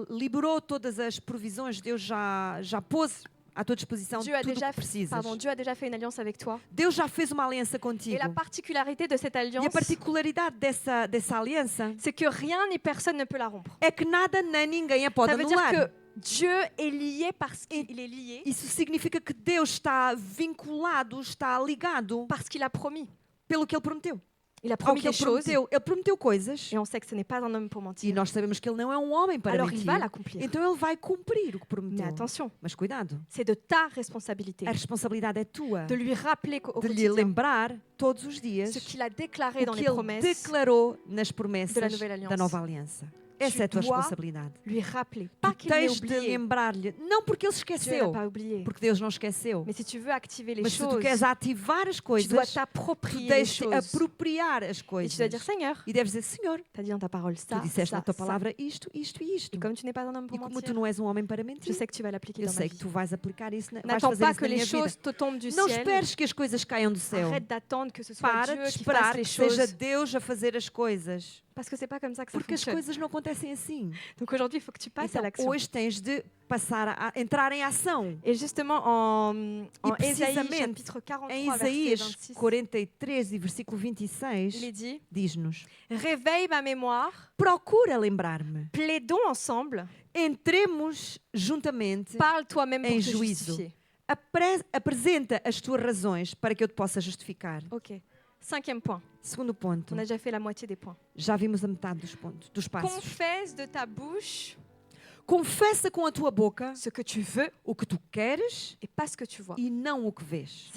liberou todas as provisões. Deus já pôs à tua disposição Dieu a tudo o déjà, que precisas. Dieu a déjà fait une alliance avec toi. Deus já fez uma aliança Et contigo. la particularité de cette E a alliance, particularidade dessa aliança c'est que rien ni personne ne peut la rompre. é que nada nem ninguém a pode Ça veut dire anular. que Dieu est lié parce qu'il est lié, Isso significa que Deus está vinculado, está ligado parce qu'il a promis. pelo que Ele prometeu. Il a Ao promis que des Ele choses prometeu. Ele prometeu coisas et on sait que ce n'est pas un homme pour e mentir. nós sabemos que Ele não é um homem para Alors il mentir. va l'accomplir. Então Ele vai cumprir o que Mais prometeu. attention, Mas cuidado, c'est de ta responsabilité a responsabilidade é tua de lui rappeler au de lhe quotidien lembrar todos os dias ce qu'il a déclaré dans o les que Ele promesses, declarou nas de promessas la nouvelle alliance. da nova aliança. Essa é a tua dois responsabilidade. lui rappeler. Tu Pas qu'il l'ait tens de oublié. lembrar-lhe, não porque Ele Dieu l'a esqueceu, pas oublié. porque Deus não esqueceu, Mais si tu veux activer les mas se tu choses, queres ativar as tu dois coisas, tu t'approprier les deves te choses. apropriar as Et tu coisas. dois dire, Seigneur, E deves dizer, Senhor, tu as dit dans ta parole tu ça, disseste ça, na tua ça. palavra isto, isto e isto. Et comme tu n'es pas un homme E pour como tu mentir, não és um homem para je mentir, sais que tu vas l'appliquer eu dans ma sei que vie. tu vais aplicar isso, vais N'attends fazer pas isso que na les minha vida. choses te tombent du Não ciel. esperes que as coisas caiam do céu. Arrête d'attendre que ce soit Para Dieu de qui fasse esperar les que seja choses. Deus a fazer as coisas. Parce que c'est pas comme ça que ça Porque as fonctionne. coisas não acontecem assim. Donc aujourd'hui, il faut que tu passes à Então, l'action. hoje tens de passar a entrar em ação. Et justement, en Ésaïe precisamente, chapitre 43, Em verset Isaías 26, 43 e versículo il est 26, dit diz-nos: « Réveille ma mémoire, procura lembrar-me. plaidons ensemble, Entremos juntamente, parle toi-même pour Em te juízo. justifier. apresenta as tuas razões para que eu te possa justificar. » Ok. Cinquième point. Segundo ponto, On a déjà fait la moitié des points. já vimos a metade dos passos. Confesse de ta bouche Confessa com a tua boca ce que tu veux o que tu queres et pas ce que tu vois. e não o que vês.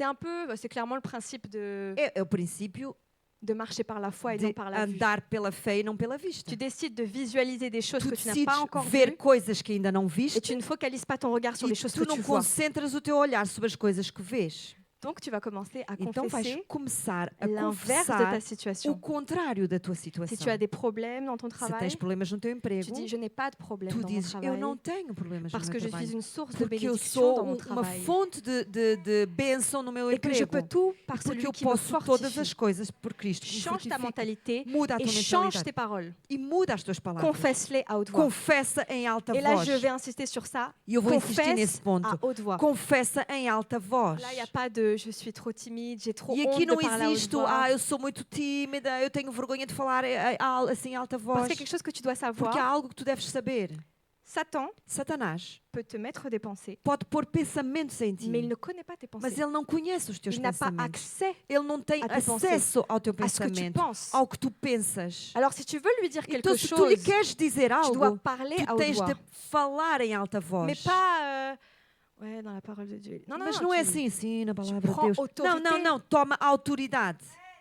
C'est clairement le principe É o princípio de marcher par la foi et de non par la vue. andar pela fé e não pela vista. Tu décides de visualiser des choses Tu que tu n'as decides pas encore ver vues coisas que ainda não et viste tu ne focalises pas ton regard sur e les choses tu que não tu vois. concentras o teu olhar sobre as coisas que vês. Donc tu vas commencer à Então vais confesser começar a l'inverse de ta confessar o situation. contrário da tua Si situação. tu as des problèmes dans ton Se travail, tens problemas no teu tu emprego, dis je n'ai pas de problème tu dans mon dizes, eu travail não tenho problemas no parce meu que je suis trabalho. une source de Porque eu bénédiction sou dans mon uma travail fonte de bênção no meu et que je peux emprego. tout par Porque celui eu qui me posso todas fortifie. as coisas por Cristo que me Change ta fortifica. mentalité Muda a et tua change tes mentalidade paroles. e muda as tuas palavras. Confesse-les à haute voix. Confessa em alta Et là, voz. je vais insister sur ça. E eu vou insistir nesse Confesse ponto. à haute voix. Confessa em alta voz. Là, il n'y a pas de je suis trop timide, j'ai trop E honte aqui de não parler à haute existe, voix. eu sou muito tímida, eu tenho vergonha de falar assim em alta Parce voz. qu'il y a quelque chose que tu dois Porque há savoir. algo que tu deves saber. Satan Satanás peut te mettre des pensées, pode pôr pensamentos em ti, mais il ne connaît pas tes pensées. mas ele não conhece os teus Il n'a pas pensamentos. accès Ele não tem a tes acesso ao teu à ce que tu pensamento, penses. ao que tu pensas. Alors, si tu veux lui dire Então, quelque se tu lhe chose, queres dizer tu dois algo, parler à tu haute tens voix. de falar em alta voz. Mais pas ouais, dans la parole de Dieu. Non, non, Mas non, não é tu- assim, sim, na palavra de prends Deus. autorité. Não, toma autoridade.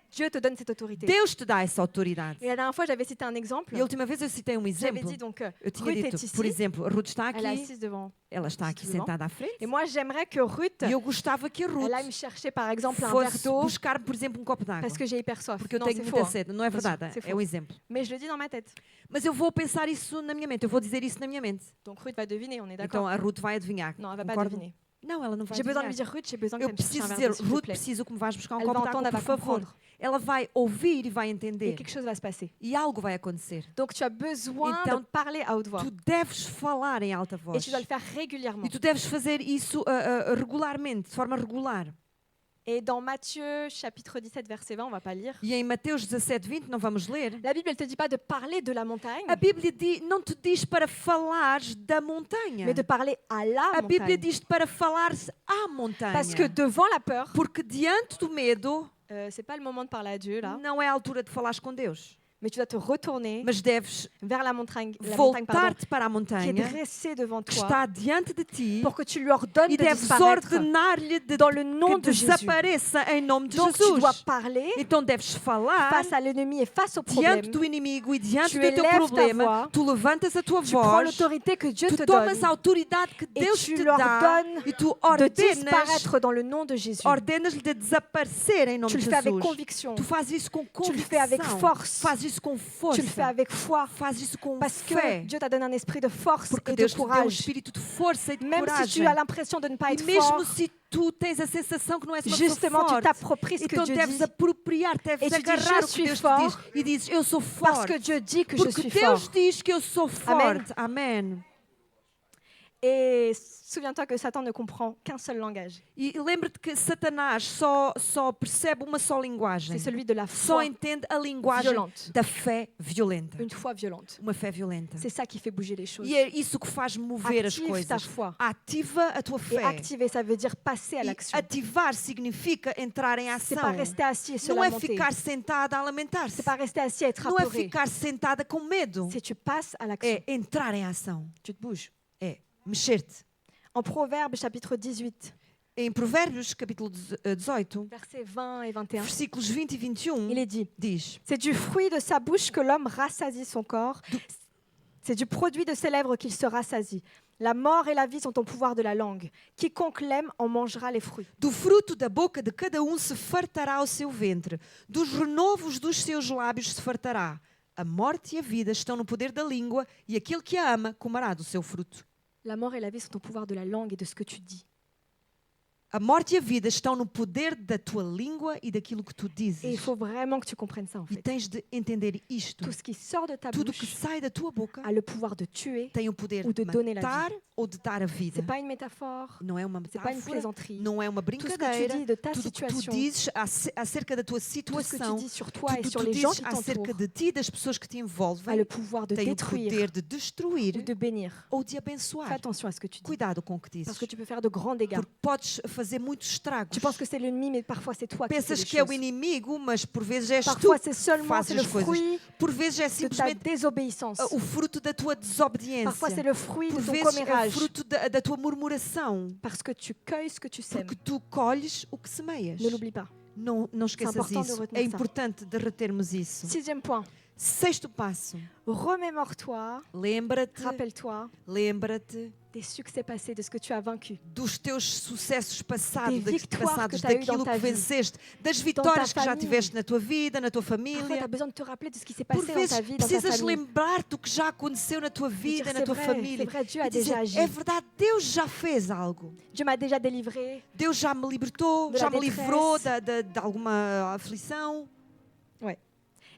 Dieu te donne cette autorité. Deus te dá essa autoridade. Et la dernière fois, j'avais cité un exemple. E a última vez eu citei um J'avais exemplo. dit donc, Eu tinha Ruth est dito, ici, por exemplo, a Ruth está elle est aqui, assise devant. ela está aqui devant. sentada à frente. Et moi, j'aimerais que Ruth, E eu gostava que a Ruth elle aille me chercher par exemple un verre fosse d'eau buscar, por exemplo, um copo d'água. parce que j'ai hyper soif. Porque eu Non, tenho c'est muita faux. hein. sede. Não é verdade, C'est é faux. um exemplo. Mais je le dis dans ma tête. Mas eu vou pensar isso na minha mente, eu vou dizer isso na minha mente. Donc Ruth va deviner, on est Então d'accord. a Ruth vai adivinhar. Non, elle va pas Concordam? deviner. Não, ela não vai J'ai besoin de lui adivinhar. dire Ruth, j'ai besoin que Eu tu me cherches preciso un verre dizer, d'eau, s'il te Ruth, plaît. preciso que me vais buscar um Elle copo va d'água, entendre, por elle va favor. comprendre. Ela vai ouvir e vai Et entender. quelque chose va se passer. E algo vai acontecer. Donc tu as besoin Então, de parler à haute voix. Tu deves falar em alta Et voz. tu dois le faire régulièrement. E tu deves fazer isso regularmente, de forma regular. Et dans Matthieu chapitre 17 verset 20, on va pas lire. E em Mateus 17, 20, não vamos ler. La Bible, elle te dit pas de parler de la montagne, A Bíblia não te diz para falares da montanha. mais de parler à la A Bíblia montagne. diz para falares à montanha. Parce que devant la peur, Porque diante do medo, c'est pas le moment de parler à Dieu là, não é a altura de falares com Deus. mais tu dois te retourner Mas deves vers la montagne pardon, voltar-te para a qui est montanha dressée devant que toi, está diante de ti pour que tu lui ordonnes e de deves disparaître ordenar-lhe dans le nom que de Jésus. desapareça em nome de Donc tu Jesus. dois parler Então deves falar face à l'ennemi et face au problème. diante do inimigo e diante Tu do teu élèves ta problema. voix, Tu levantas a tua Tu prends voz, l'autorité que Dieu tu te tomas donne a autoridade que et Deus tu te leur dá donnes e tu de ordenas, disparaître dans le nom de Jésus. ordenas-lhe de desaparecer em nome Tu le de fais avec Jesus. conviction. Tu fazes isso com Tu le convicção. fais avec force. Fazes isso com força. Tu le fais avec foi. Fazes isso com Parce que fé. Dieu t'a donné un esprit de force Porque et de Deus te deu um courage. espírito de força e de Même si coragem. tu as l'impression de ne pas E être mesmo fort, se tu tens a sensação que não és uma pessoa justement, tu forte, t'appropries ce que então Dieu deves dit. apropriar, Et deves tu dis, agarrar je o que suis Deus te fort diz e dizes, eu sou parce forte. que Dieu dit que je Porque suis Deus fort. diz que eu sou Amen. forte. Amém. Et souviens-toi que Satan ne comprend qu'un seul langage. E lembra-te que Satanás só percebe uma só linguagem. C'est celui de la Só foi entende a linguagem violente. da fé violenta. Une foi violente. Uma fé violenta. C'est ça qui fait bouger les choses. E é isso que faz mover as Active ta coisas. foi. Ativa a tua Et fé. activer, ça veut dire passer à E l'action. ativar significa entrar em C'est ação. pas rester assis et se Não é lamenter. ficar sentada a lamentar-se. C'est pas rester assis et être Não é apeuré. ficar sentada com medo. C'est tu passes à l'action. É entrar em ação. Tu te bouges. É mexer-te. En Proverbes chapitre 18, Em Provérbios, capítulo 18, versets 20 et 21, versículos 20 e 21, il est dit diz: c'est du fruit de sa bouche que l'homme rassasie son corps. C'est du produit de ses lèvres qu'il se rassasie. La mort et la vie sont au pouvoir de la langue. Quiconque l'aime en mangera les fruits. Do fruto da boca de cada se fartará o seu ventre, dos renovos dos seus lábios se fartará. A morte e a vida estão no poder da língua, e aquele que a ama comerá do seu fruto. La mort et la vie sont au pouvoir de la langue et de ce que tu dis. A morte e a vida estão no poder da tua língua e daquilo que tu Et il dizes. faut vraiment que tu comprennes ça en E fait. tens de entender isto. Tout ce qui sort de ta Tudo que bouche sai da tua boca a le pouvoir de tuer. tem o poder ou de de donner la matar ou de dar a vida. C'est pas une métaphore, Não é uma c'est pas une metáfora, plaisanterie. não é uma Tout ce que tu brincadeira. dis de ta Tudo o que tu situation, dizes acerca da tua tout ce que tu situação, dis sur toi et tudo sur o que les tu gens dizes qui acerca t'entourent de ti e das pessoas que te a envolvem, le pouvoir de tem o détruire poder de ou destruir de bénir. ou de Fais abençoar. attention à ce que tu dis. Cuidado com o que dizes, Parce que tu peux faire de grands dégâts. porque podes fazer muitos estragos. Tu penses que c'est l'ennemi, mais parfois c'est toi qui fais Pensas les que é o choses. inimigo, mas por vezes és tu Parfois c'est que seulement c'est fazes le as coisas. fruit Por vezes é de ta simplesmente désobéissance. o fruto da tua desobediência. Parfois c'est le fruit Por de ton vezes é o commérage. fruto da tua murmuração. Parce que tu cueilles ce que tu sèmes. Porque tu colhes o que semeias. Ne l'oublie pas. Não esqueças important de isso. retenir É ça. importante de retermos isso. 6e point. 6º passo. Remémore-toi, Lembra-te, rappelle-toi lembra-te des succès passés, de ce que tu as vaincu. dos teus sucessos passados, Des victoires que tu as eues daquilo dans ta que vie. venceste, das vitórias que já famille. tiveste na tua vida, na tua Parfois, tu família. as besoin de te rappeler de ce qui s'est Por passé dans vezes ta vie, dans ta precisas famille. lembrar-te do que já aconteceu na tua vida, dire, na c'est tua vrai, família. c'est vrai, Dieu a E dizer, déjà agi. é verdade, Deus já fez algo. Dieu m'a déjà délivré. Deus já me libertou, De já la me livrou détresse. de alguma aflição.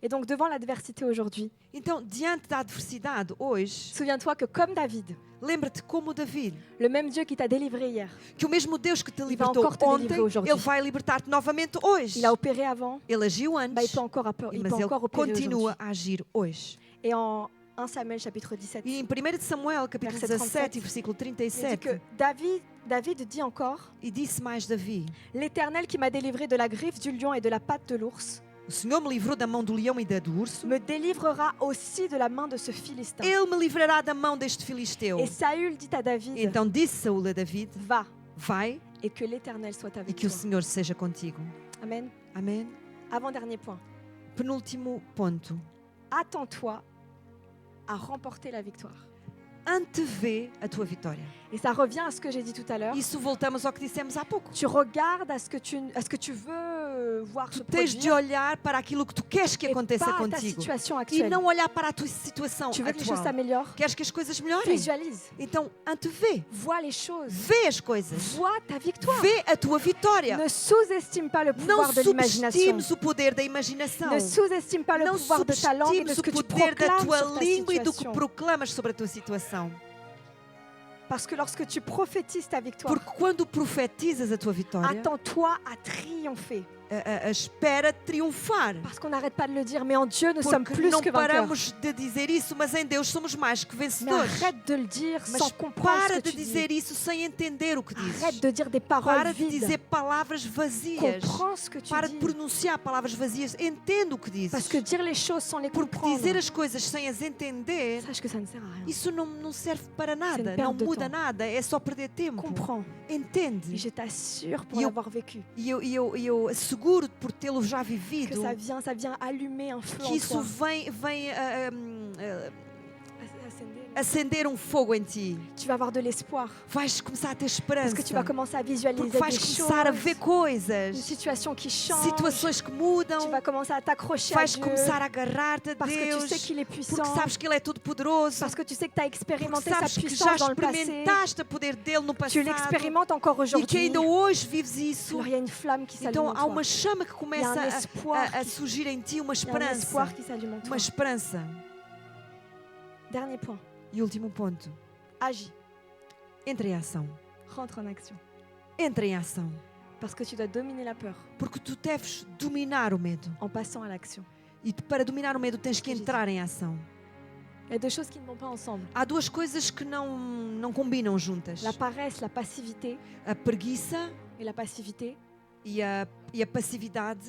Et donc, devant l'adversité aujourd'hui, Então, diante da adversidade hoje, souviens-toi que comme David, lembra-te como David, le même Dieu qui t'a délivré hier, que o mesmo Deus que te vai libertou encore te ontem, délivrer aujourd'hui. Ele vai libertar-te novamente hoje. il a opéré avant, Ele agiu bah, antes, il peut encore, il mas peut Ele encore opérer continua aujourd'hui. a agir hoje. Et en 1 Samuel chapitre 17, E em 1 de Samuel, capítulo Verset 17, versículo il dit 37, que David dit encore, e disse mais Davi, l'Éternel qui m'a délivré de la griffe du lion et de la patte de l'ours, o Senhor me livrou da mão do leão e da do urso, me délivrera aussi de la main de ce Philistin. Ele me livrará da mão deste filisteu. Et Saül dit à David, Então disse Saúl a David, va, vai et que l'Éternel soit e avec que o toi. Senhor seja contigo. Amen. Amém? Avant-dernier point. Penúltimo ponto. Attends-toi à remporter la victoire. Antevê a tua vitória. Et ça revient à ce que j'ai dit tout à l'heure. Isso voltamos ao que dissemos há pouco. Tu regardes à ce que tu veux voir se Tu tens de produire olhar para aquilo que tu queres que et aconteça pas ta contigo. situation E actuelle. não olhar para a tua situação Tu veux que les choses atual. s'améliorent? Queres que as coisas melhorem? Visualise. Então, antevê. Vois les choses. Vê as coisas. Vois ta victoire. Vê a tua vitória. Ne sous-estime pas le Não pouvoir de l'imagination. subestimes o poder da imaginação. Ne sous-estime pas le Não pouvoir de ta langue et de subestimes ce o que tu poder da proclames tua sur ta língua e do que situation. proclamas sobre a tua situação. Parce que lorsque tu prophétises ta victoire, Porque quando profetizas a tua vitória, attends-toi à triompher. espera triunfar. Parce qu'on n'arrête pas de le dire, mais en Dieu, nous sommes Porque plus não que vainqueurs. paramos de dizer isso, mas em Deus somos mais que Mais vencedores. arrête de le dire Mas sans comprendre ce para que de tu dis. dizer isso sem entender o que Arrête dizes. de dire des Para paroles de vides. dizer palavras vazias. Comprends ce que tu Para de dis. pronunciar palavras vazias. Entende o que dizes. Parce que dire les choses sans les Porque comprendre, dizer as coisas sem as entender, sache que ça ne sert à rien. isso não serve para nada. perte Não de muda temps. nada. É só perder tempo. Comprends. Et Entende. je t'assure, pour E eu- l'avoir vécu, E eu asseguro por tê-lo já que vivido, ça vient allumer un feu que en isso toi. vem Ascender. acender um fogo em ti. Tu vas avoir de l'espoir. Vais começar a ter Parce esperança. que tu vas commencer à visualiser Porque vais des começar a ver choses, coisas, une situation qui change. situações que mudam. Tu vas commencer à t'accrocher à Vais Dieu. começar a agarrar-te a Parce que tu Deus, sais qu'il est puissant. porque sabes que Ele é todo poderoso. Parce que tu sais que tu as Porque expérimenté sa sabes que já puissance dans le passé. experimentaste o poder dele no Tu passado l'expérimentes encore e que aujourd'hui. ainda hoje vives isso. Alors il y a une flamme qui s'allume Então en há toi. uma chama que Il y a começa un espoir, a surgir em ti, uma il y a un esperança. espoir qui s'allume en toi. Uma esperança. Dernier point. E último ponto. Agis. Entra em ação. Rentre en action. Entra em ação. Parce que tu dois dominer la peur Porque tu deves dominar o medo. en passant à l'action. E para dominar o medo tens que entrar em ação. Il y a deux choses qui ne vont pas ensemble. Há duas coisas que não combinam juntas. La paresse, la passivité A preguiça et la passivité e a passividade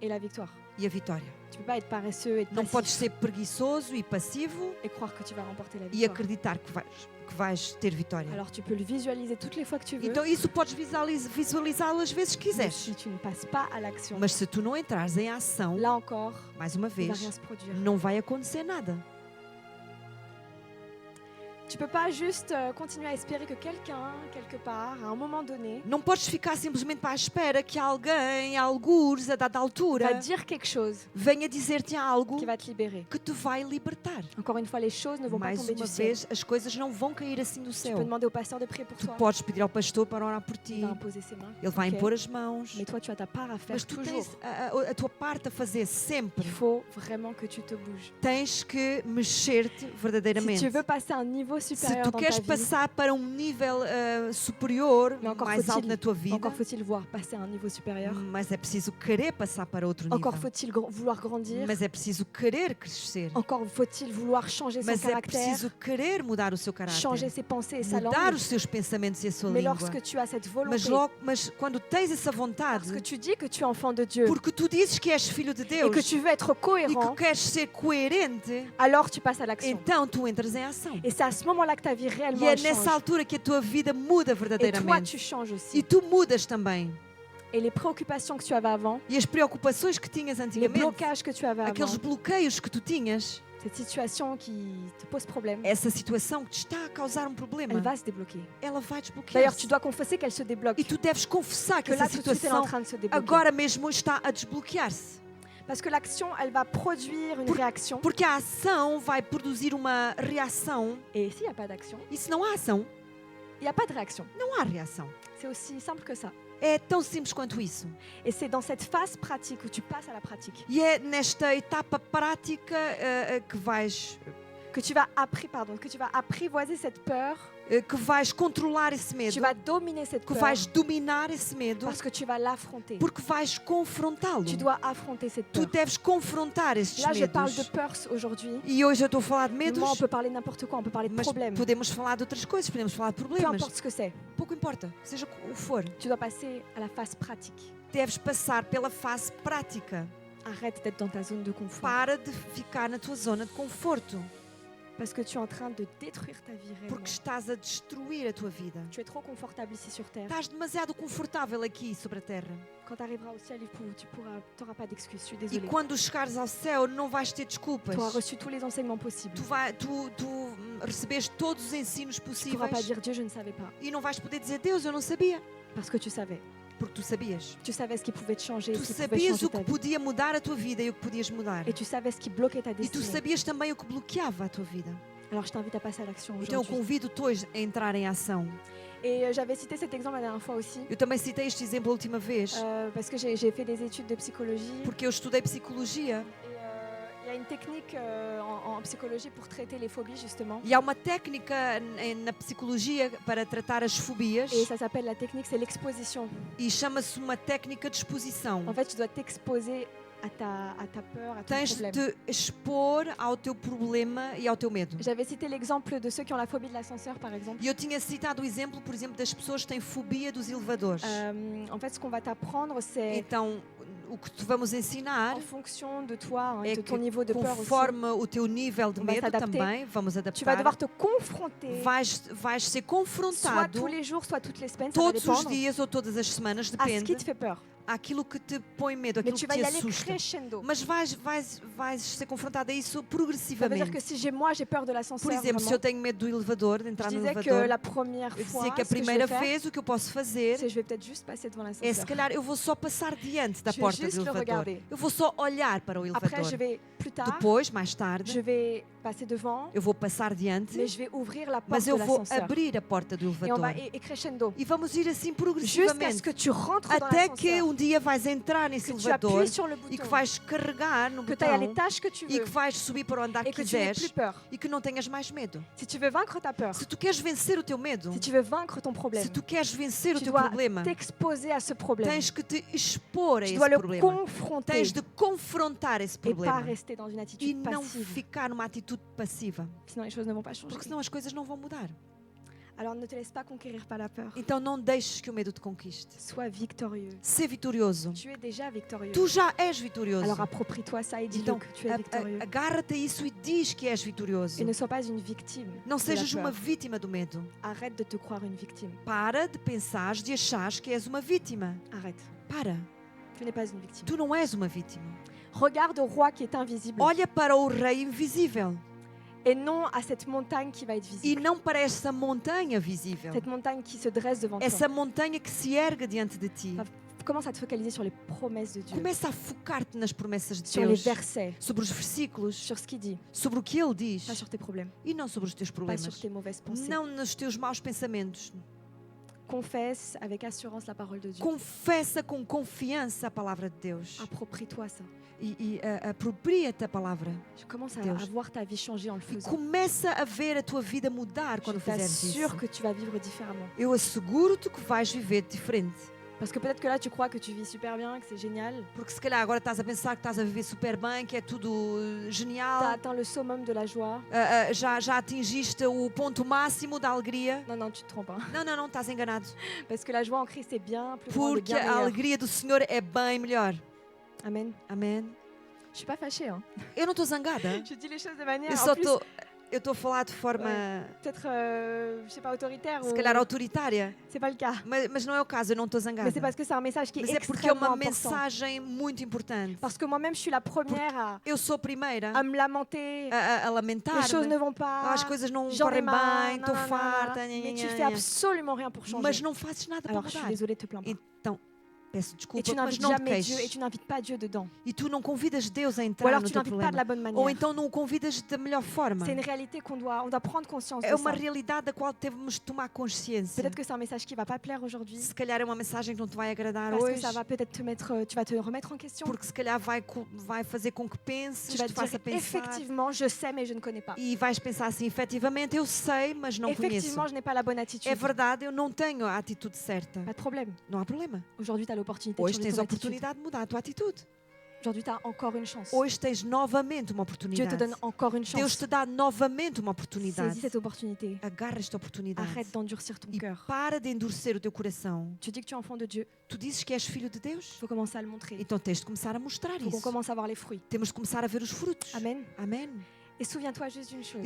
et la victoire. e a vitória. Tu peux pas être paresseux et être Não podes passif ser preguiçoso e passivo et croire que tu vas remporter la e victoire. acreditar que vais ter vitória. Alors tu peux le visualiser toutes les fois que tu veux. Então isso podes visualizá-lo às vezes que Mais quiseres. si tu ne passes pas à l'action, Mas se tu não entrares em ação, là encore, mais uma il ne va vez, rien se produire. não vai acontecer nada. Tu peux pas juste continuer à espérer que quelqu'un, quelque part, à un moment donné, Não podes ficar simplesmente à espera que alguém, algures, a dada va altura, dire quelque chose venha dizer-te algo qui va te libérer. que te vai libertar. Encore une fois, les choses ne vont pas Mais tomber uma du ciel. vez, as coisas não vão cair assim do Tu céu. peux demander au pasteur de prier pour Tu toi. podes pedir ao pastor para orar por Il ti. va imposer ses mains. Ele vai Ok. impor as mãos. Mais toi, tu as ta part à faire Mas tu toujours. tens a tua parte a fazer sempre. Il faut vraiment que tu te bouges. Tens que mexer-te Si verdadeiramente. tu veux passer à un niveau Se supérieur tu dans ta queres vie, passar para um nível superior, mais encore mais alto na tua vida, encore faut-il voir passer à un niveau supérieur. mas é preciso querer passar para outro Encore nível. faut-il vouloir grandir. Mas é preciso querer crescer. Encore faut-il vouloir changer son Mas é caractère, preciso querer mudar o seu changer caráter, ses pensées et sa mudar langue. os seus pensamentos e a sua Mais língua. lorsque tu as cette Mas, volonté, mas quando tens essa vontade, lorsque tu dis que tu es enfant de Dieu porque tu dizes que és filho de et Deus que tu veux être e cohérent, que queres ser coerente, alors tu passes à l'action. então tu entras em ação. Et c'est à ce moment-là que ta vie E réellement é elle nessa change. altura que a tua vida muda Et toi, verdadeiramente. tu changes E aussi. tu mudas também. Et les préoccupations que tu avais avant, E as preocupações que tinhas les antigamente, blocages que tu avais aqueles avant, bloqueios que tu tinhas, cette situation qui te pose problème, essa situação que te está a causar um elle problema, va se débloquer. ela vai D'ailleurs, tu desbloquear-se. dois confesser qu'elle se débloque. E tu deves confessar que Que là, essa tout de suite, elle est en situação train de se débloquer. agora mesmo está a desbloquear-se. Parce que l'action, elle va produire une réaction. Porque a ação vai produzir uma reação. Et s'il n'y a pas d'action, E se não há ação, il n'y a pas de réaction. não há reação. C'est aussi simple que ça. É tão simples quanto isso. Et c'est dans cette phase pratique où tu passes à la pratique E é nesta etapa prática que tu vas apprivoiser cette peur, que vais controlar esse medo, tu vas dominer cette que peur vais dominar esse medo, parce que tu vas l'affronter. porque vais confrontá-lo. Tu dois affronter cette Tu peur. deves confrontar estes Là, je parle de medos. peurs aujourd'hui. E hoje eu estou a falar de Moi, on medos, peut parler de n'importe quoi, on peut parler de mas problèmes. podemos falar de outras coisas, podemos falar de Peu problemas. importe ce que c'est, Pouco importa, seja o que for. tu dois passer à la phase pratique. Deves passar pela fase prática. Arrête d'être dans ta zone de confort. Para de ficar na tua zona de conforto, Parce que tu es en train de détruire ta vie réellement. porque estás a destruir a tua vida. Tu es trop confortable ici sur Terre. Estás demasiado confortável aqui sobre a terra. Quand tu arriveras au ciel, tu n'auras pas d'excuses. Je suis E désolée. quando chegares ao céu, não vais ter desculpas. Tu auras reçu tous les enseignements possibles. Tu recebeste todos os ensinos Tu ne pourras pas possíveis dire Dieu, je ne savais pas. e não vais poder dizer, Deus, eu não sabia. Parce que tu savais. Porque tu sabias. Tu savais ce qui pouvait te changer, Tu ce qui pouvait sabias changer o ta que vie. podia mudar a tua vida e o que podias mudar. Et tu savais ce qui bloquait ta E tu destinée. sabias também o que bloqueava a tua vida. Alors je t'invite à passer à l'action Então eu aujourd'hui. convido-te hoje a entrar em ação. Et j'avais cité cet exemple la dernière fois aussi, Eu também citei este exemplo a última vez, parce que j'ai fait des études de psychologie. porque eu estudei psicologia. Et il y a une technique en psychologie pour traiter les phobies justement. E há uma técnica na psicologia para tratar as fobias Et ça s'appelle la technique, c'est l'exposition. e chama-se uma técnica de exposição. En fait, tu dois t'exposer à ta peur, à ton Tens de problème. te expor ao teu problema e ao teu medo. J'avais cité l'exemple de ceux qui ont la phobie de l'ascenseur, par exemple. E eu tinha citado o exemplo, por exemplo, das pessoas que têm fobia dos elevadores. En fait, ce qu'on va t'apprendre, c'est Então, o que te vamos ensinar en fonction de toi, hein, et é de que, ton niveau de peur aussi. conforme o teu nível de On va medo s'adapter. também, vamos Tu vas adaptar, devoir te confronter, vais ser soit confrontado tous les jours, soit toutes les semaines, ça va todos os dépendre, dias ou todas as semanas, à ce depende, qui te fait peur. àquilo que te põe medo, Mais aquilo tu que vas te y aller assusta. crescendo. Mas vais ser confrontado a isso Ça veut dire progressivamente. que si j'ai peur de l'ascenseur, Por exemplo, se eu vraiment, tenho medo do elevador, de je entrar no disais que elevador, la première eu fois, dizia que a ce que je vais primeira faire, vez o que eu posso fazer c'est je vais peut-être juste passer devant é, se l'ascenseur. calhar, eu vou só passar diante da Je vais porta juste do le elevador. regarder. Eu vou só olhar para o Après, elevador. je vais plus tard, Depois, mais tarde, je vais passer devant, eu vou passar diante, mais je vais ouvrir la porte mas de eu vou l'ascenseur. abrir a porta do Et on va elevador. et crescendo. E vamos ir assim Jusqu'à ce progressivamente. que tu rentres dans Até que l'ascenseur, dia vais entrar nesse que tu elevador appuies sur le e que bouton, vais carregar no que tu ailles à botão l'étage que tu e veux que vais subir para o andar et que que tu n'aies plus quiseres peur. e que não tenhas mais medo. Si tu veux vaincre ta peur, Se tu queres vencer o teu medo, si tu veux vaincre ton problème, se tu queres vencer o tu teu dois problema, t'exposer à ce problème. tens que te expor a Tu esse dois le problema. confronter Tens de confrontar esse et pas problema rester dans une e attitude não passive. ficar numa atitude passiva, Sinon les choses ne vont pas changer. porque senão as coisas não vão mudar. Alors ne te laisse pas conquérir par la peur. Então não deixes que o medo te conquiste. Sois victorieux. Ser vitorioso. Tu es déjà victorieux. Tu já és vitorioso. Alors approprie-toi ça et dis-le Então que tu es victorieux. agarra-te a isso e diz que és vitorioso. Et ne sois pas une victime. Não de la sejas peur. uma vítima do medo. Arrête de te croire une victime. Para de pensar, de achar que és uma vítima. Arrête. Para. Tu n'es pas une victime. Tu não és uma vítima. Regarde au roi qui est invisible Olha para o rei invisível et non à cette montagne qui va être e visible. não para essa montanha visível. Cette montagne qui se dresse devant toi. Essa montanha que se ergue diante de ti. Commence à te focaliser sur les promesses de Dieu, Começa a focar-te nas promessas de sur les Deus, versets, sobre os versículos, sur ce qu'il dit, sobre o que Ele diz pas sur tes problèmes, e não sobre os teus pas sur problemas. tes mauvaises pensées. Não nos teus maus pensamentos. Confesse avec assurance la parole de Dieu. Confessa com confiança a palavra de Deus. Approprie-toi ça. Apropria-te a palavra. Je commence à Deus. voir ta vie changer en le faisant. Começa a ver a tua vida mudar Je quando fizeres t'assure isso. que tu vas vivre différemment. Eu asseguro-te que vais viver diferente. Parce que peut-être que là, tu crois que tu vis super bien, que c'est génial. Porque se calhar agora estás a pensar que estás a viver super bem, que é tudo Tu as genial. atteint le summum de la joie. Já atingiste o ponto máximo da alegria. Non, non, tu te trompes. Hein. Não, estás enganado. Parce que la joie en Christ est bien plus grande et Porque bien a meilleure. alegria do Senhor é bem melhor. Amen. Amém. Je suis pas fâchée. Hein. Eu não estou zangada. Je dis les choses de manière Eu en só plus, estou a falar de forma, peut-être, je sais pas, autoritaire. se Ou... calhar, autoritária. C'est pas le cas. Mas não é o caso, eu não estou zangada. Mais c'est parce que c'est un message qui Mas est é porque é uma extrêmement important. mensagem muito importante. Parce que moi-même, je suis la première Eu sou a primeira à me lamenter. a Les choses lamentar-me. ne vont pas. As coisas não J'en ai correm marre. bem, estou nanana. farta. Mais tu fais absolument rien pour changer. Mas não fazes nada para Alors, je suis mudar. désolée, te plains pas. Então, peço Et desculpa, tu mas n'invites não te jamais Dieu et queixes. tu n'invites pas Dieu dedans. E tu não convidas Deus a Ou entrar alors no tu teu n'invites pas de la problema. bonne Ou manière. então não o convidas da melhor forma. C'est une réalité qu'on doit prendre conscience É de uma ça. realidade da qual temos de tomar consciência. Peut-être que c'est un message qui va pas plaire aujourd'hui. Se calhar é uma mensagem que não te vai agradar Parce que hoje. ça va peut-être te mettre, tu vas te remettre en question. Porque se calhar vai fazer com que penses, Tu vas te te faça dire, pensar. effectivement, je sais, mais je ne connais pas. E vais pensar assim, efetivamente eu sei, mas não conheço. Effectivement, je n'ai pas la bonne attitude. É verdade, eu não tenho a atitude certa. Pas de problème. Não há problema. Aujourd'hui, tu as l'opportunité de Hoje changer tens ton a attitude. oportunidade de mudar a tua atitude. Aujourd'hui, tu as encore une chance. Hoje tens novamente uma Dieu oportunidade. te donne encore une Deus chance. te dá novamente uma Saisis oportunidade. cette opportunité. Agarra esta oportunidade. Arrête d'endurcir ton E cœur. para de endurecer o teu coração. Tu dis que tu es enfant de Dieu. Tu dizes que és filho de Deus. Il faut commencer à le montrer. Então tens de começar a mostrar Il faut qu'on isso. commence à voir les fruits. Temos de começar a ver os frutos. Amen. Amém. Et souviens-toi juste d'une chose.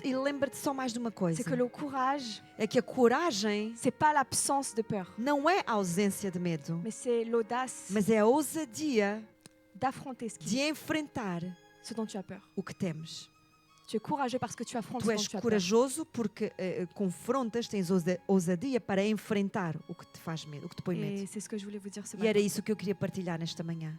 E lembra-te só mais de uma coisa. C'est que le courage, É que a coragem c'est pas l'absence de peur, não é a ausência de medo, mais c'est l'audace mas é a ousadia d'affronter ce, de enfrentar ce dont tu as peur. o que temes. Tu es courageux parce que tu affrontes Tu ce dont és tu as peur. corajoso porque confrontas, tens ousadia para enfrentar o que te faz medo, o que te põe Et medo. c'est ce que je voulais vous dire ce E era matin. isso que eu queria partilhar nesta manhã.